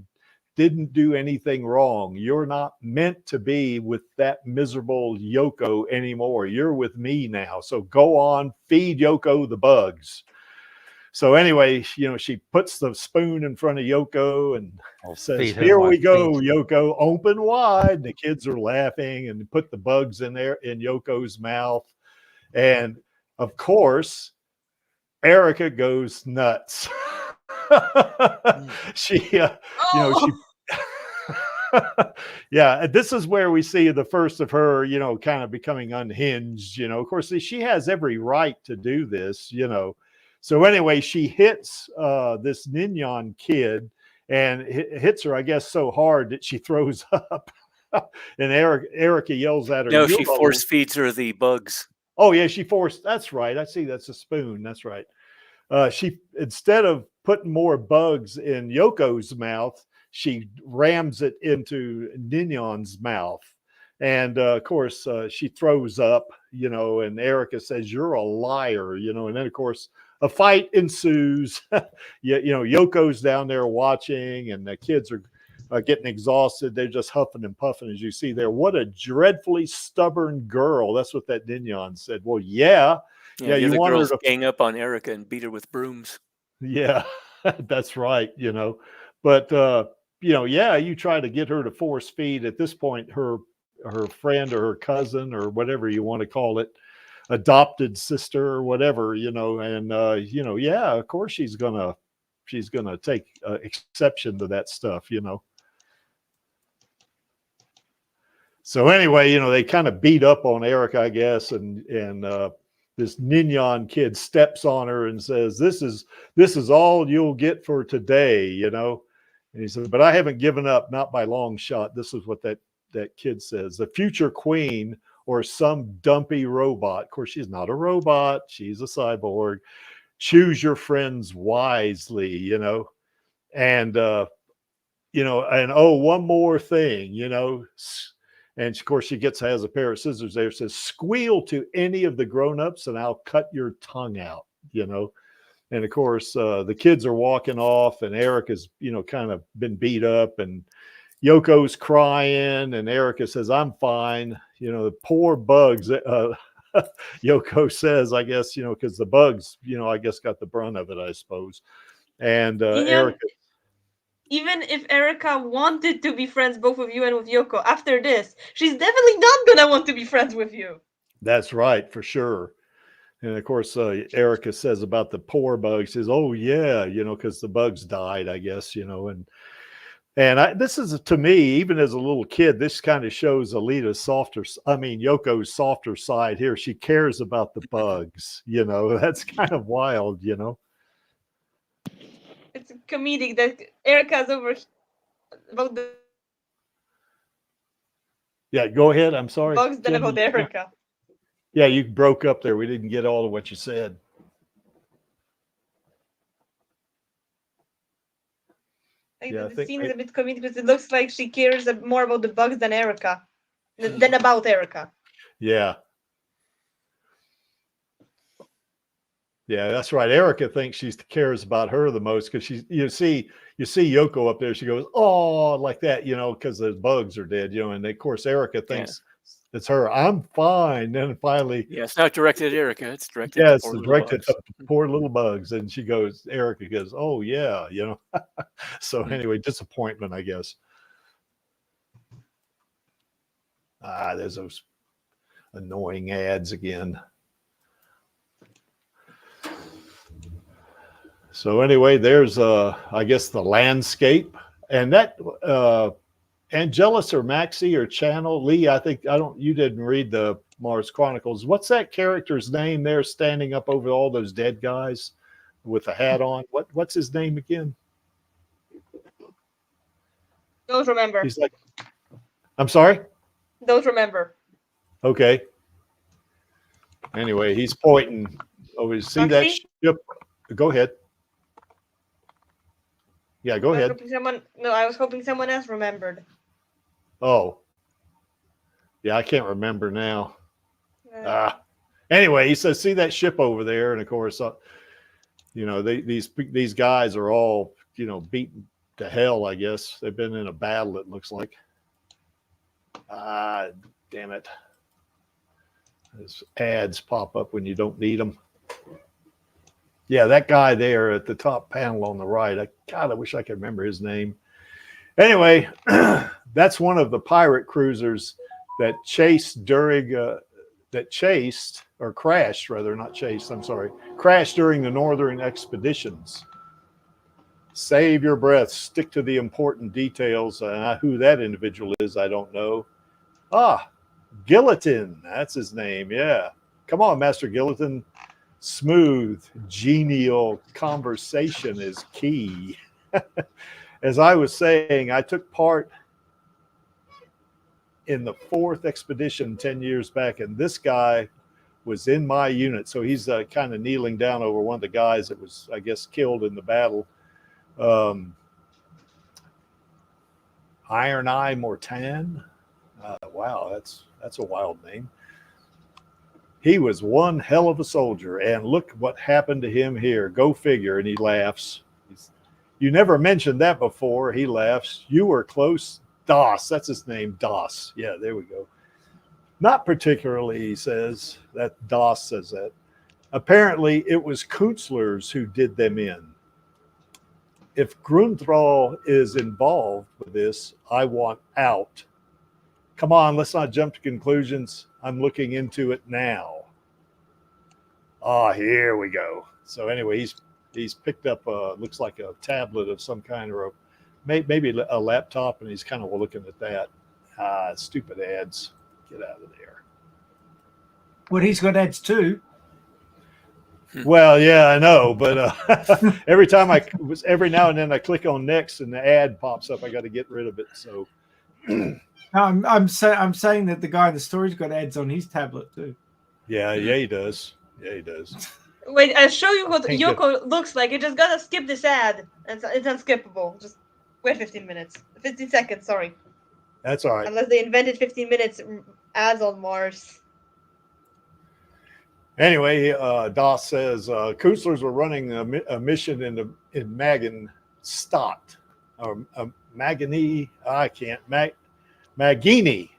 didn't do anything wrong. You're not meant to be with that miserable Yoko anymore. You're with me now. So go on, feed Yoko the bugs." So anyway, she puts the spoon in front of Yoko and says, "Here we go, Yoko, open wide." The kids are laughing and put the bugs in there in Yoko's mouth. And of course, Erica goes nuts. Yeah, this is where we see the first of her, kind of becoming unhinged. Of course, she has every right to do this, So anyway, she hits this Ninyon kid and hits her, I guess, so hard that she throws up. And Erica yells at her. No, "You're she a-" force feeds her the bugs. Oh yeah, she forced. That's right. I see. That's a spoon. That's right. She, instead of putting more bugs in Yoko's mouth, she rams it into Ninyon's mouth. And of course, she throws up, you know, and Erica says, "You're a liar," you know, and then of course, a fight ensues. You know, Yoko's down there watching, and the kids are getting exhausted. They're just huffing and puffing, as you see there. What a dreadfully stubborn girl. That's what that Ninyon said. Well, yeah. Yeah, You the want her girls to gang up on Erica and beat her with brooms. Yeah, that's right, you know. But you know, yeah, you try to get her to force feed at this point her friend or her cousin or whatever you want to call it, adopted sister or whatever, you know, and you know, yeah, of course she's gonna take exception to that stuff, you know. So anyway, you know, they kind of beat up on Erica, I guess, and this Ninyon kid steps on her and says, this is all you'll get for today, you know. And he said, "But I haven't given up, not by long shot." This is what that kid says. "The future queen or some dumpy robot." Of course, she's not a robot. She's a cyborg. "Choose your friends wisely," you know. And, you know, and oh, one more thing, you know. And of course, she has a pair of scissors there. Says, "Squeal to any of the grown-ups and I'll cut your tongue out," you know. And of course, the kids are walking off, and Erica's, you know, kind of been beat up, and Yoko's crying, and Erica says, "I'm fine." You know, the poor bugs. Yoko says, I guess, you know, because the bugs, you know, I guess got the brunt of it, I suppose. And Erica. Even if Erica wanted to be friends, both with you and with Yoko, after this, she's definitely not gonna want to be friends with you. That's right, for sure. And of course, Erica says about the poor bugs, says, "Oh yeah, you know, because the bugs died, I guess, you know." And this is, to me, even as a little kid, this kind of shows Yoko's softer side here. She cares about the bugs, you know. That's kind of wild, you know. It's comedic that Erica's over about the Yeah, go ahead. I'm sorry. bugs than about Erica. Yeah, you broke up there. We didn't get all of what you said. The scene is a bit comedic because it looks like she cares more about the bugs than Erica, than about Erica. Yeah. Yeah, that's right. Erica thinks she cares about her the most because you see Yoko up there. She goes, "Oh," like that, you know, because the bugs are dead, you know. And of course, Erica thinks it's her. "I'm fine." Then finally, yeah, it's not directed at Erica. It's directed. Yeah, at it's directed at poor little bugs. And she goes, Erica goes, "Oh yeah," you know. So anyway, disappointment, I guess. There's those annoying ads again. So anyway, there's I guess the landscape, and that Angelus or Maxie or Channel Lee. You didn't read the Mars Chronicles. What's that character's name there, standing up over all those dead guys with a hat on? What's his name again? Don't remember. He's like, I'm sorry. Don't remember. Okay. Anyway, he's pointing over. See that ship? Go ahead. Yeah, go ahead. I was hoping someone else remembered. Oh. Yeah, I can't remember now. Anyway, he says, "See that ship over there?" And of course, you know, these guys are all, you know, beaten to hell, I guess. They've been in a battle, it looks like. Damn it. These ads pop up when you don't need them. Yeah, that guy there at the top panel on the right. I wish I could remember his name. Anyway, that's one of the pirate cruisers that crashed during the Northern expeditions. Save your breath. Stick to the important details. Who that individual is, I don't know. Gilliton. That's his name. Yeah. Come on, Master Gilliton. Smooth, genial conversation is key. As I was saying, I took part in the 4th expedition 10 years back, and this guy was in my unit. So he's kind of kneeling down over one of the guys that was, I guess, killed in the battle. Iron Eye Mortan. Wow, that's a wild name. He was one hell of a soldier, and look what happened to him here. Go figure. And he laughs. You never mentioned that before. He laughs. You were close. Das, that's his name. Das. Yeah, there we go. Not particularly, he says. That Das says that. Apparently, it was Künstler's who did them in. If Grunthal is involved with this, I want out. Come on, let's not jump to conclusions. I'm looking into it now. Here we go. So anyway, he's picked up looks like a tablet of some kind, or maybe a laptop, and he's kind of looking at that. Stupid ads. Get out of there. Well, he's got ads too. Well, yeah, I know, but every now and then I click on next and the ad pops up. I got to get rid of it. So I'm saying that the guy in the story's got ads on his tablet too. yeah, he does. Yeah, he does. Wait, I'll show you what Yoko looks like. You just gotta skip this ad. It's unskippable. Just wait 15 minutes. 15 seconds, sorry. That's all right. Unless they invented 15 minutes ads on Mars. Anyway, Das says Künstler's were running a mission in Magenstadt, or Magini. I can't. Magini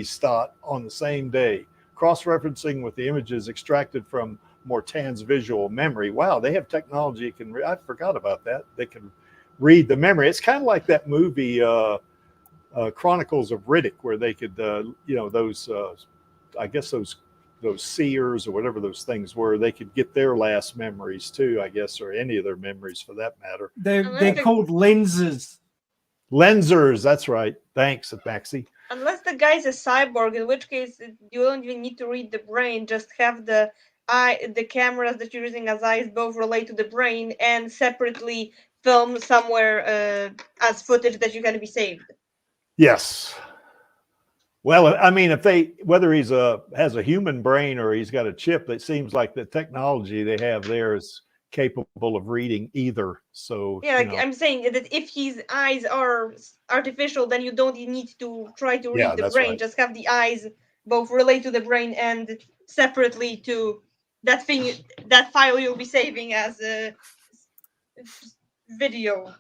Stadt on the same day, cross-referencing with the images extracted from Mortan's visual memory. Wow, they have technology that can. I forgot about that. They can read the memory. It's kind of like that movie Chronicles of Riddick, where they could, those. I guess those seers or whatever those things were, they could get their last memories too, I guess, or any of their mememories for that matter. They're called lenses. Lensers, that's right. Thanks, Maxie. Unless the guy's a cyborg, in which case you don't even need to read the brain, just have the cameras that you're using as eyes both relate to the brain and separately film somewhere as footage that you can be saved. Yes. Well, I mean, whether he's has a human brain or he's got a chip, it seems like the technology they have there is capable of reading either. So yeah, I'm saying that if his eyes are artificial, then you don't need to try to read the brain. Right. Just have the eyes both relate to the brain and separately to that file you'll be saving as a video.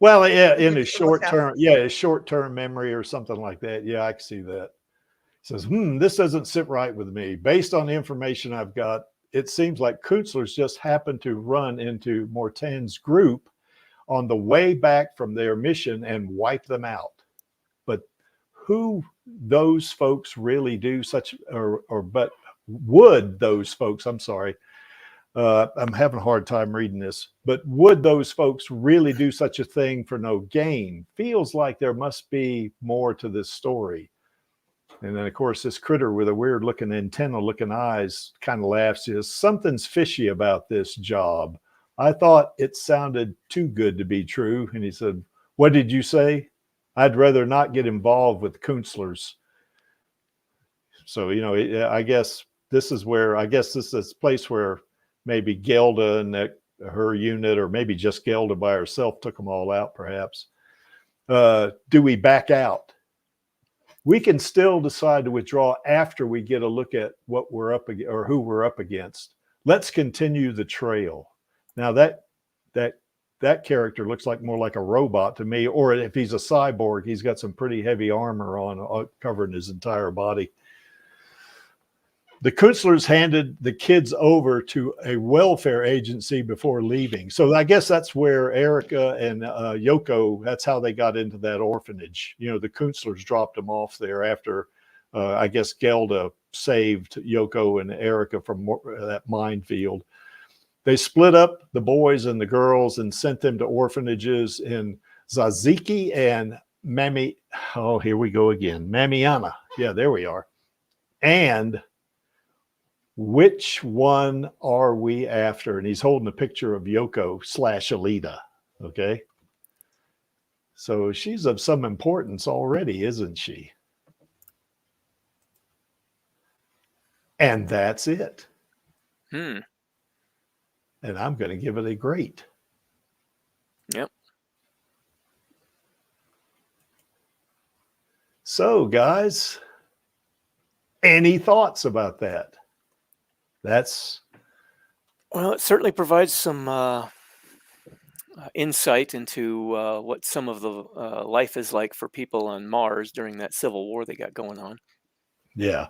Well, yeah, in his short-term memory or something like that. Yeah, I can see that. He says, this doesn't sit right with me. Based on the information I've got, it seems like Künstler's just happened to run into Mortan's group on the way back from their mission and wipe them out. But who those folks really do but would those folks, I'm sorry, I'm having a hard time reading this, but would those folks really do such a thing for no gain? Feels like there must be more to this story. And then, of course, this critter with a weird looking antenna looking eyes kind of laughs. Says, something's fishy about this job. I thought it sounded too good to be true. And he said, what did you say? I'd rather not get involved with Künstler's. So, I guess this is a place where maybe Gelda and her unit, or maybe just Gelda by herself, took them all out, perhaps. Do we back out? We can still decide to withdraw after we get a look at what we're up against or who we're up against. Let's continue the trail. Now that character looks like more like a robot to me, or if he's a cyborg, he's got some pretty heavy armor on covering his entire body. The Künstlers handed the kids over to a welfare agency before leaving. So I guess that's where Erica and Yoko, that's how they got into that orphanage. The Künstlers dropped them off there after, I guess, Gelda saved Yoko and Erica from that minefield. They split up the boys and the girls and sent them to orphanages in Zaziki and here we go again, Mamiana. Yeah, there we are. And which one are we after? And he's holding a picture of Yoko / Alita. Okay. So she's of some importance already, isn't she? And that's it. Hmm. And I'm going to give it a great. Yep. So, guys, any thoughts about that? Well, it certainly provides some insight into what some of the life is like for people on Mars during that civil war they got going on. Yeah.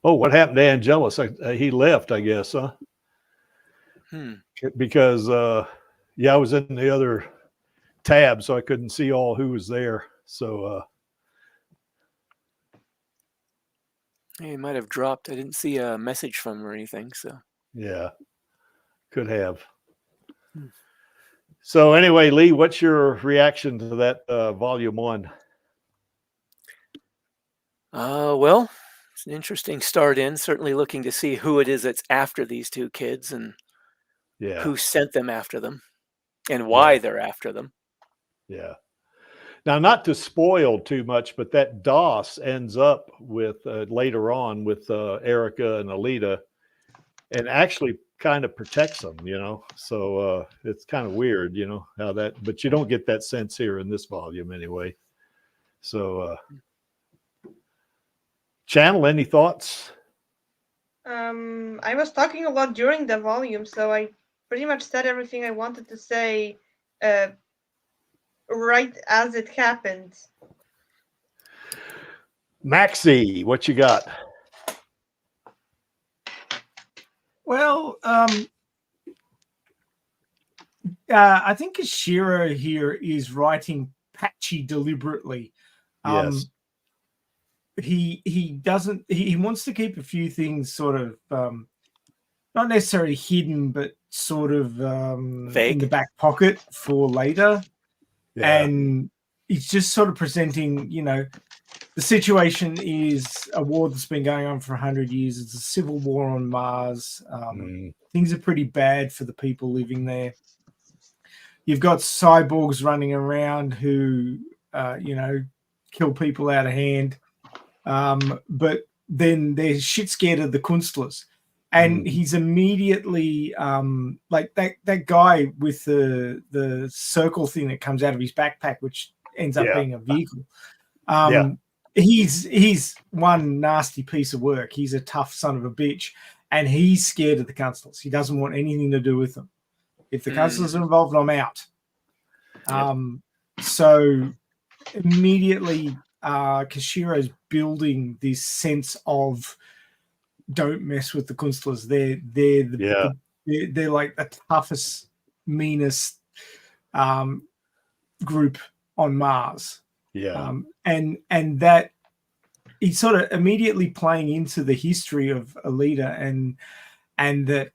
Oh, what happened to Angelus? He left, I guess, huh? Because, yeah, I was in the other tab, so I couldn't see all who was there. So, He might have dropped. I didn't see a message from him or anything. So yeah, could have. So anyway, Lee, what's your reaction to that volume 1? Well, it's an interesting start in. Certainly looking to see who it is that's after these 2 kids and who sent them after them and why they're after them. Yeah. Now, not to spoil too much, but that DOS ends up with later on with Erica and Alita, and actually kind of protects them, you know. So it's kind of weird, you know, how that. But you don't get that sense here in this volume anyway. So, Channel, any thoughts? I was talking a lot during the volume, so I pretty much said everything I wanted to say right as it happened. Maxie, what you got? Well, I think Ashira here is writing patchy deliberately. Yes. He wants to keep a few things sort of not necessarily hidden, but sort of in the back pocket for later. Yeah. And he's just sort of presenting, you know, the situation is a war that's been going on for 100 years. It's a civil war on Mars. Things are pretty bad for the people living there. You've got cyborgs running around who, you know, kill people out of hand. But then they're shit scared of the Künstlers. And he's immediately like that guy with the circle thing that comes out of his backpack, which ends up being a vehicle. He's one nasty piece of work. He's a tough son of a bitch, and he's scared of the Künstler. He doesn't want anything to do with them. If the Künstler are involved, I'm out. So immediately, Kashiro's building this sense of don't mess with the Künstlers. They're like the toughest, meanest group on Mars. And that he's sort of immediately playing into the history of Alita and that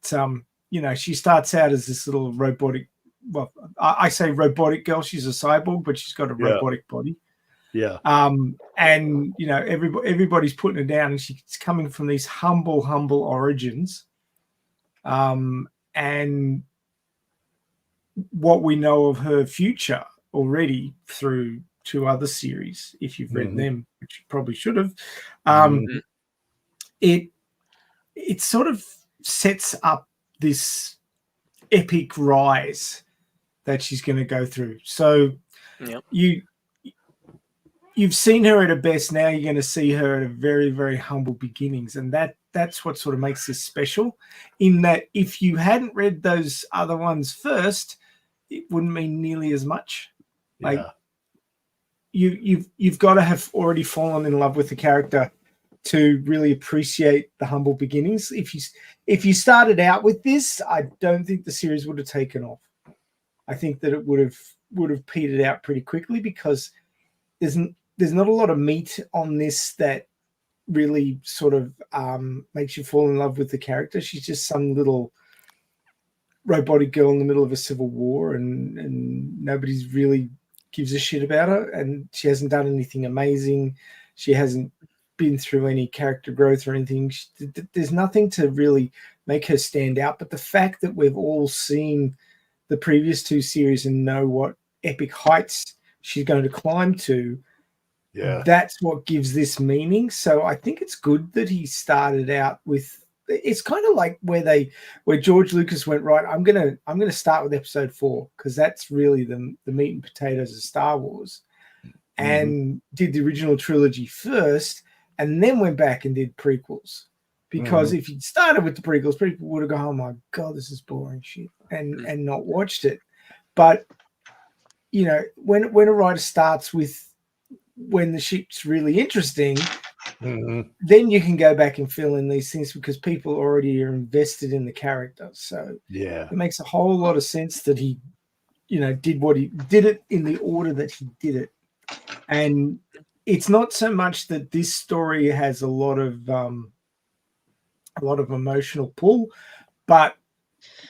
you know, she starts out as this little robotic. Well, I say robotic girl. She's a cyborg, but she's got a robotic body. And you know, everybody's putting her down, and she's coming from these humble origins. And what we know of her future already through 2 other series, if you've read them, which you probably should have, it sort of sets up this epic rise that she's going to go through. So you've seen her at her best. Now you're going to see her at a very, very humble beginnings. And that's what sort of makes this special, in that if you hadn't read those other ones first, it wouldn't mean nearly as much. Like you've got to have already fallen in love with the character to really appreciate the humble beginnings. If you started out with this, I don't think the series would have taken off. I think that it would have petered out pretty quickly, because there's not a lot of meat on this that really sort of makes you fall in love with the character. She's just some little robotic girl in the middle of a civil war, and nobody's really gives a shit about her, and she hasn't done anything amazing. She hasn't been through any character growth or anything. There's nothing to really make her stand out. But the fact that we've all seen the previous 2 series and know what epic heights she's going to climb to. Yeah. That's what gives this meaning. So I think it's good that he started out with. It's kind of like where George Lucas went, right, I'm gonna start with episode 4 because that's really the meat and potatoes of Star Wars, and did the original trilogy first, and then went back and did prequels. Because if you'd started with the prequels, people would have gone, "Oh my god, this is boring shit," and not watched it. But you know, when a writer starts with when the ship's really interesting, then you can go back and fill in these things because people already are invested in the character. So Yeah, it makes a whole lot of sense that he, you know, did what he did it in the order that he did it. And it's not so much that this story has a lot of emotional pull, but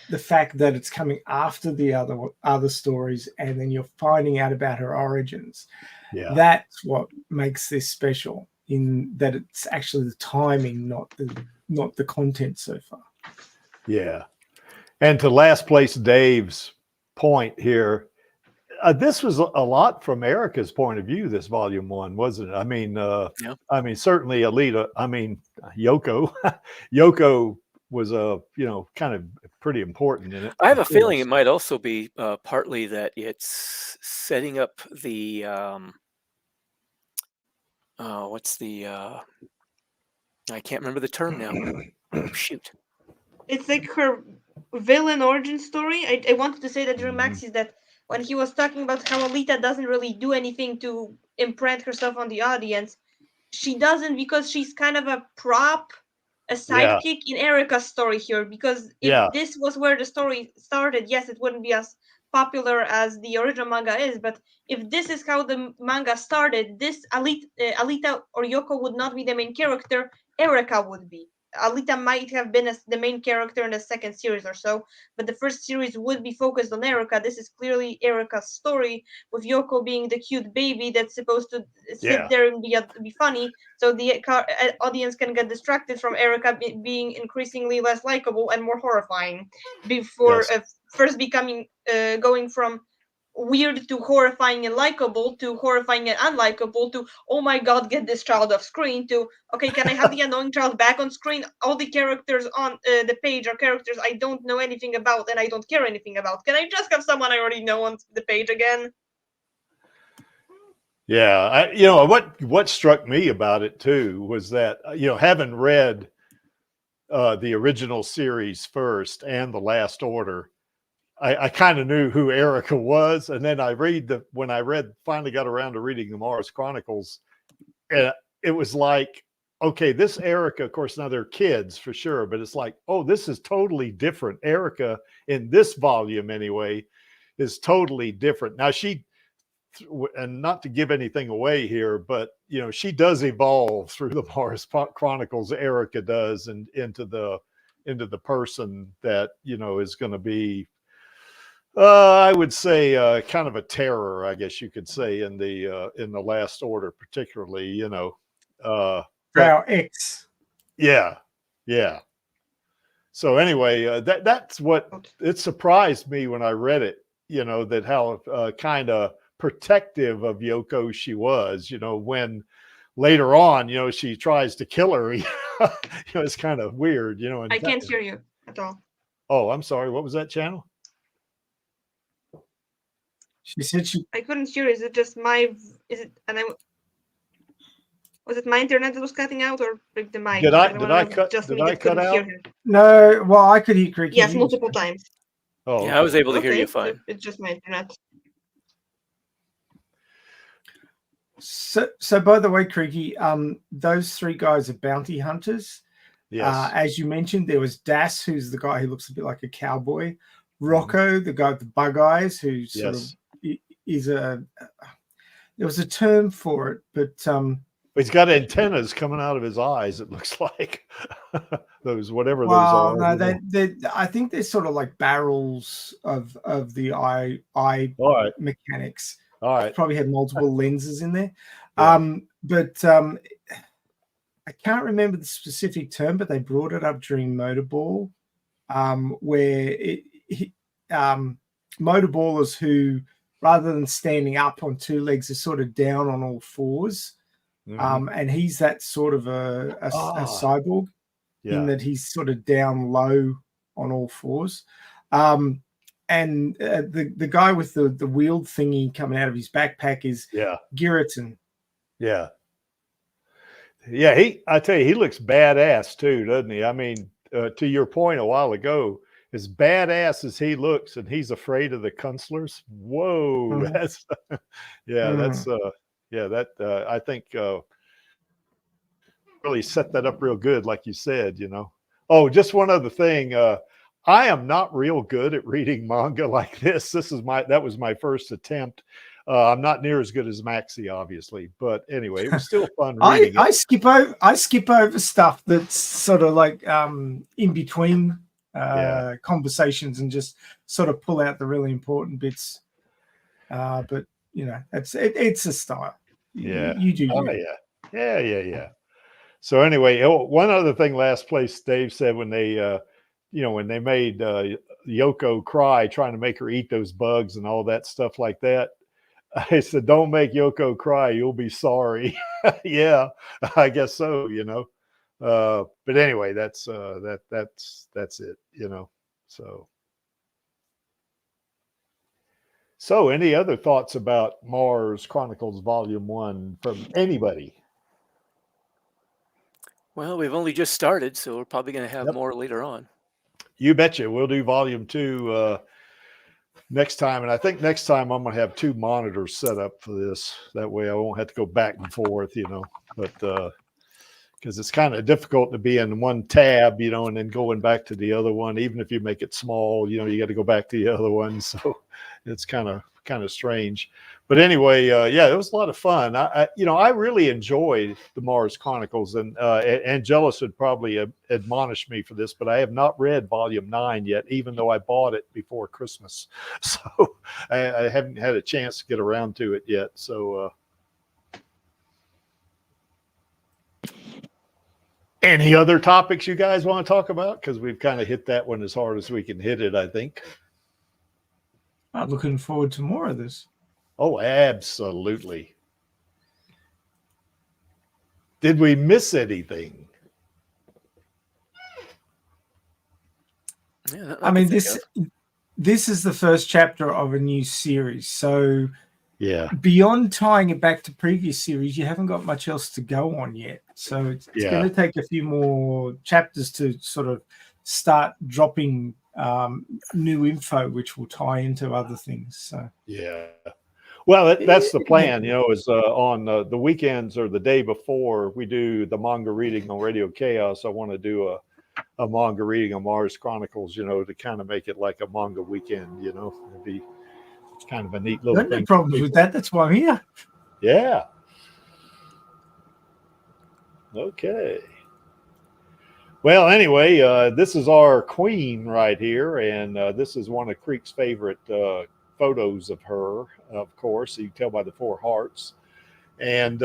the fact that it's coming after the other stories, and then you're finding out about her origins. yeah, That's what makes this special, in that it's actually the timing, not the content so far. yeah. And to last place Dave's point here, this was a lot from Erica's point of view. This volume 1, wasn't it? I mean, I mean, certainly Alita. I mean, Yoko. Yoko was kind of pretty important in it. I have a feeling it might also be partly that it's setting up the what's the I can't remember the term now. Shoot. It's like her villain origin story. I wanted to say that during Max's, that when he was talking about how Alita doesn't really do anything to imprint herself on the audience, she doesn't because she's kind of a prop, a sidekick in Erica's story here. Because if this was where the story started, yes, it wouldn't be as popular as the original manga is. But if this is how the manga started, this Alita or Yoko would not be the main character. Erica would be. Alita might have been the main character in the second series or so, but the first series would be focused on Erica. This is clearly Erica's story, with Yoko being the cute baby that's supposed to sit there and be funny, so the audience can get distracted from Erica being increasingly less likable and more horrifying, before first becoming going from weird to horrifying and likable, to horrifying and unlikable, to oh my god, get this child off screen, to okay, can I have the annoying child back on screen? All the characters on the page are characters I don't know anything about and I don't care anything about. Can I just have someone I already know on the page again? Yeah, what struck me about it too was that having read the original series first and the Last Order, I kind of knew who Erica was, and then when I finally got around to reading the Mars Chronicles, it was like, okay, this Erica, of course, now they're kids for sure, but it's like, oh, this is totally different. Erica in this volume anyway is totally different. Now and not to give anything away here, but she does evolve through the Mars Chronicles. Erica does, and into the person that is going to be. I would say kind of a terror, I guess you could say, in the Last Order, particularly, Drow X. Yeah. So anyway, that's what it surprised me when I read it. That how kind of protective of Yoko she was. When later on, she tries to kill her. It's kind of weird. I can't hear you at all. Oh, I'm sorry. What was that channel? She said I couldn't hear. Is it just my? Was it my internet that was cutting out, or like the mic? Did I cut out? No. Well, I could hear Kraken. Yes, multiple times. Oh, yeah, I was able to hear you fine. It's just my internet. So by the way, Creaky, those 3 guys are bounty hunters. Yes. As you mentioned, there was Das, who's the guy who looks a bit like a cowboy. Rocco, the guy with the bug eyes, who sort of is there was a term for it, but he's got antennas coming out of his eyes. It looks like those those are. No, I think they're sort of like barrels of the eye mechanics. All right. Probably had multiple lenses in there. Yeah. But I can't remember the specific term, but they brought it up during Motorball, where motorballers who rather than standing up on two legs, is sort of down on all fours. And he's that sort of a cyborg in that he's sort of down low on all fours. And the guy with the wheeled thingy coming out of his backpack is Giratin. Yeah. I tell you, he looks badass too, doesn't he? I mean, to your point a while ago, as badass as he looks, and he's afraid of the Künstlers. Whoa, that's I think really set that up real good, like you said. You know. Oh, just one other thing. I am not real good at reading manga like this. That was my first attempt. I'm not near as good as Maxie, obviously, but anyway, it was still fun reading. I skip over stuff that's sort of like in between conversations and just sort of pull out the really important bits. But you know, it's a style. Yeah, you do. Yeah. So anyway, one other thing, last place Dave said when they, when they made Yoko cry, trying to make her eat those bugs and all that stuff like that. I said, don't make Yoko cry. You'll be sorry. Yeah, I guess so, you know. But anyway, that's it, you know. So any other thoughts about Mars Chronicles Volume 1 from anybody? Well, we've only just started, so we're probably going to have more later on. You betcha. We'll do Volume 2 next time. And I think next time I'm going to have 2 monitors set up for this. That way I won't have to go back and forth, you know. But because it's kind of difficult to be in one tab, you know, and then going back to the other one. Even if you make it small, you know, you got to go back to the other one. So it's kind of strange. But anyway, it was a lot of fun. I really enjoyed the Mars Chronicles, and Angelus would probably admonish me for this, but I have not read Volume 9 yet, even though I bought it before Christmas. So I haven't had a chance to get around to it yet. So any other topics you guys want to talk about? Because we've kind of hit that one as hard as we can hit it, I think. I'm looking forward to more of this. Oh, absolutely. Did we miss anything? Yeah, I mean, this is the first chapter of a new series. So beyond tying it back to previous series, you haven't got much else to go on yet. So it's going to take a few more chapters to sort of start dropping new info, which will tie into other things. So well, that's the plan, you know, is on the weekends or the day before we do the manga reading on Radio Chaos. I want to do a manga reading on Mars Chronicles, you know, to kind of make it like a manga weekend, you know. It's kind of a neat little thing. No problems with that. That's why I'm here. Yeah. Okay. Well, anyway, this is our queen right here, and this is one of Creek's favorite photos of her, of course. You can tell by the 4 hearts. And,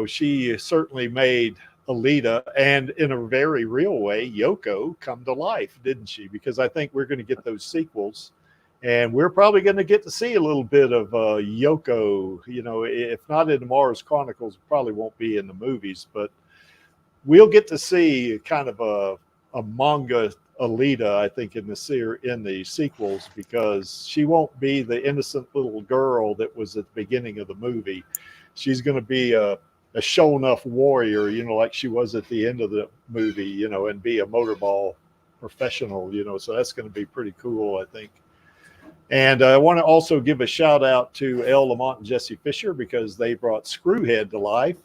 she certainly made Alita, and in a very real way, Yoko, come to life, didn't she? Because I think we're going to get those sequels, and we're probably going to get to see a little bit of Yoko, you know, if not in the Mars Chronicles, probably won't be in the movies, but we'll get to see kind of a manga Alita, I think, in the sequels, because she won't be the innocent little girl that was at the beginning of the movie. She's going to be a show-enough warrior, you know, like she was at the end of the movie, you know, and be a motorball professional, you know. So that's going to be pretty cool, I think. And I want to also give a shout out to Elle Lamont and Jesse Fisher, because they brought Screwhead to life.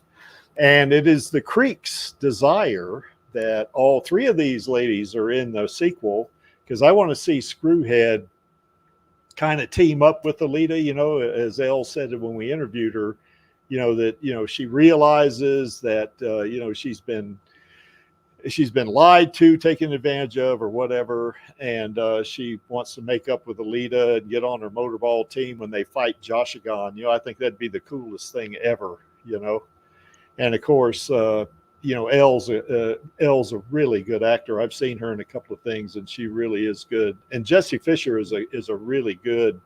And it is the Creek's desire that all 3 of these ladies are in the sequel, because I want to see Screwhead kind of team up with Alita, you know, as Elle said when we interviewed her, you know, that, you know, she realizes that, she's been lied to, taken advantage of, or whatever. And she wants to make up with Alita and get on her motorball team when they fight Joshigan. You know, I think that'd be the coolest thing ever, you know. And of course, Elle's a really good actor. I've seen her in a couple of things, and she really is good. And Jesse Fisher is a really good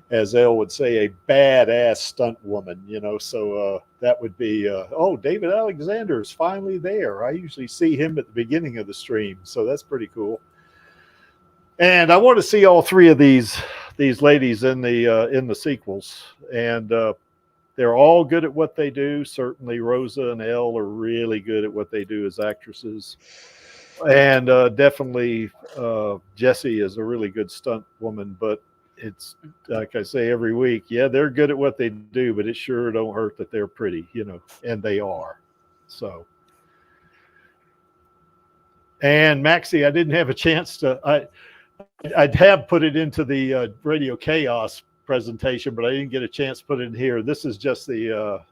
as Elle would say, a badass stunt woman, you know. So that would be, oh, David Alexander is finally there. I usually see him at the beginning of the stream, so that's pretty cool. And I want to see all three of these ladies in the sequels, and they're all good at what they do. Certainly, Rosa and Elle are really good at what they do as actresses, and definitely Jessie is a really good stunt woman. But it's like I say every week, yeah, they're good at what they do, but it sure don't hurt that they're pretty, you know, and they are. So. And Maxie, I didn't have a chance to. I'd have put it into the Radio Chaos presentation, but I didn't get a chance to put it in here. This is just the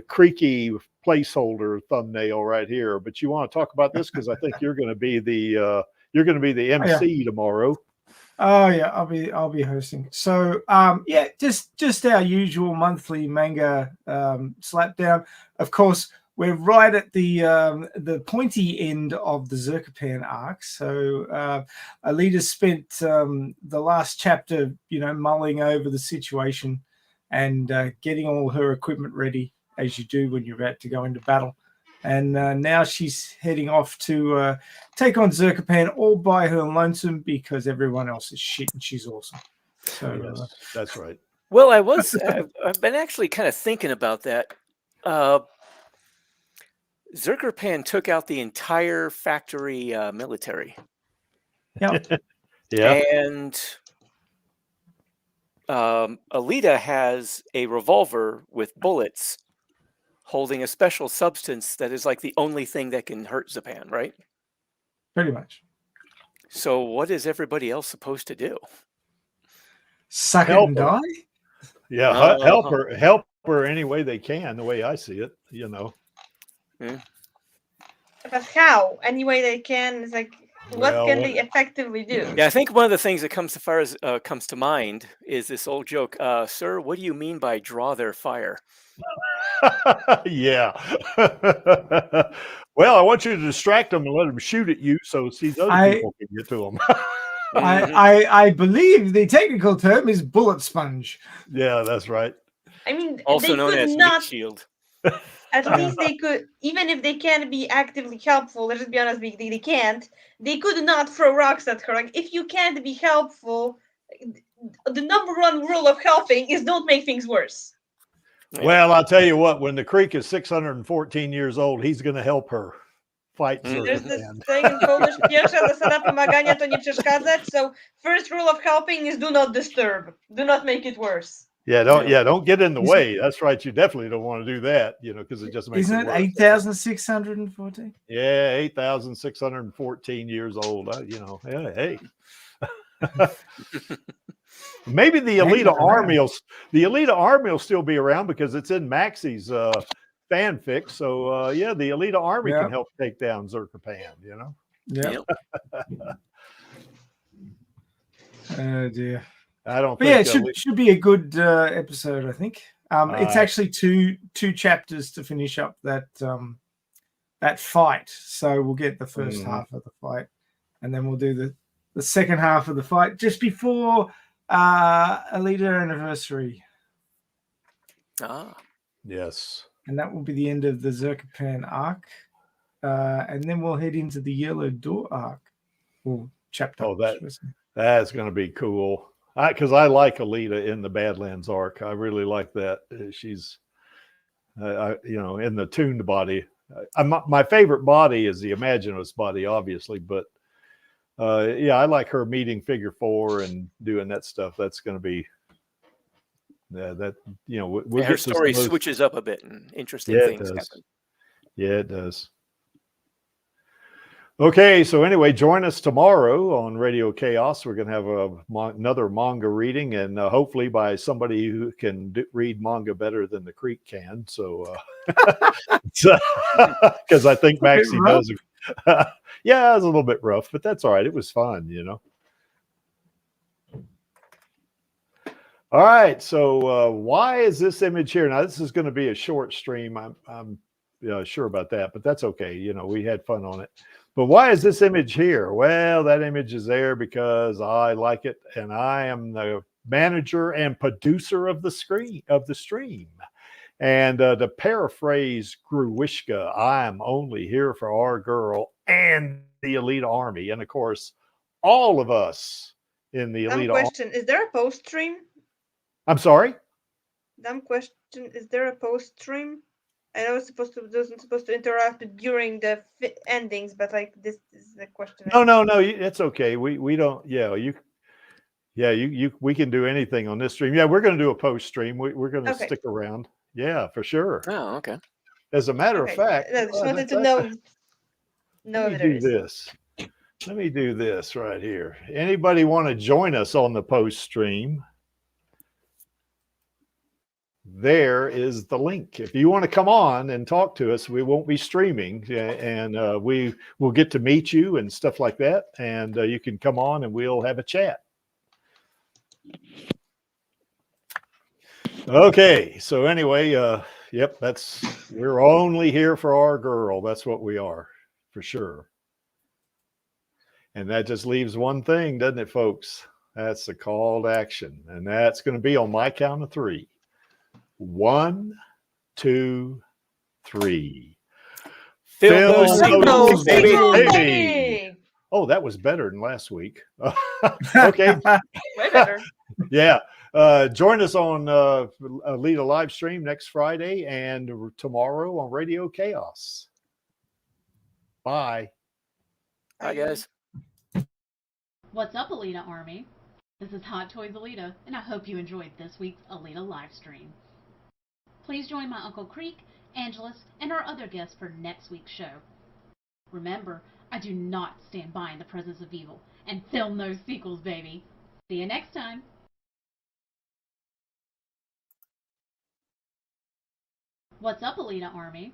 creaky placeholder thumbnail right here. But you want to talk about this because I think you're going to be the MC tomorrow. Oh yeah, I'll be hosting. So yeah, just our usual monthly manga slapdown. Of course, we're right at the pointy end of the Zerkapan arc. So Alita spent the last chapter, you know, mulling over the situation and getting all her equipment ready, as you do when you're about to go into battle. And now she's heading off to take on Zerkapan all by her lonesome because everyone else is shit and she's awesome. So yes, that's right. Well, I've been actually kind of thinking about that. Zerkapan took out the entire factory military. Yeah. Yeah. And Alita has a revolver with bullets holding a special substance that is like the only thing that can hurt Zapan, right? Pretty much. So what is everybody else supposed to do? Suck Help it and her. die? Yeah, help her any way they can, the way I see it, you know. Yeah. But how? Any way they can is like, what can they effectively do? Yeah, I think one of the things that comes to mind is this old joke. Sir, what do you mean by draw their fire? Yeah. Well, I want you to distract them and let them shoot at you so these other people can get to them. I believe the technical term is bullet sponge. Yeah, that's right. I mean, Also they known could as not. meat shield. At least they could, even if they can't be actively helpful. Let's just be honest, they can't. They could not throw rocks at her. Like, if you can't be helpful, the number one rule of helping is don't make things worse. Well, I'll tell you what, when the creek is 614 years old, he's going to help her fight There's this Zerkapan. saying in Polish, pierwsza zasada pomagania to nie przeszkadzać. So first rule of helping is do not disturb. Do not make it worse. Yeah, don't get in the way. That's right. You definitely don't want to do that, you know, because it just makes Isn't it it worse. 8,614? Yeah, 8,614 years old. You know, yeah, hey. Maybe the Alita Army will still be around because it's in Maxie's fanfic. So yeah, the Alita Army can help take down Zerkapan, you know. Yeah. Oh dear. I don't But think yeah, it should be a good episode, I think. It's actually two chapters to finish up that that fight. So we'll get the first half of the fight, and then we'll do the second half of the fight just before Alita anniversary. Yes. And that will be the end of the Zerkapan arc. And then we'll head into the Yellow Door arc. Or chapter. Oh, that's going to be cool. Because I like Alita in the Badlands arc. I really like that. She's, you know, in the tuned body. My favorite body is the Imaginos body, obviously. But yeah, I like her meeting Figure 4 and doing that stuff. That's going to be, that, you know, we'll her story switches up a bit and interesting things happen. Yeah, it does. Okay, so anyway, join us tomorrow on Radio Chaos. We're going to have another manga reading, and hopefully by somebody who can read manga better than the Creek can. So, because I think Maxie does. Yeah, it was a little bit rough, but that's all right. It was fun, you know. All right, so why is this image here? Now, this is going to be a short stream. I'm sure about that, but that's okay. You know, we had fun on it. But why is this image here? Well, that image is there because I like it, and I am the manager and producer of the stream. And to paraphrase Gruwishka, I'm only here for our girl and the Alita Army. And of course, all of us in the Alita Army. Question: is there a post stream? I'm sorry? Dumb question: is there a post stream? I know it's wasn't supposed to interact during the endings, but like this is the question. No, it's okay. We don't. Yeah, we can do anything on this stream. Yeah, we're going to do a post stream. We're going to stick around. Yeah, for sure. Oh, okay. As a matter of fact, I just wanted to know. Let me do this. Let me do this right here. Anybody want to join us on the post stream? There is the link. If you want to come on and talk to us, we won't be streaming, and we will get to meet you and stuff like that. And you can come on and we'll have a chat. Okay. So anyway, yep, we're only here for our girl. That's what we are, for sure. And that just leaves one thing, doesn't it, folks? That's the call to action, and that's going to be on my count of 3. 1, 2, 3. Film those sequels, baby. Oh, that was better than last week. Okay. Way better. Yeah. Join us on Alita Livestream next Friday and tomorrow on Radio Chaos. Bye. Hi, guys. What's up, Alita Army? This is Hot Toys Alita, and I hope you enjoyed this week's Alita Livestream. Please join my Uncle Creek, Angelus, and our other guests for next week's show. Remember, I do not stand by in the presence of evil, and film those sequels, baby. See you next time. What's up, Alita Army?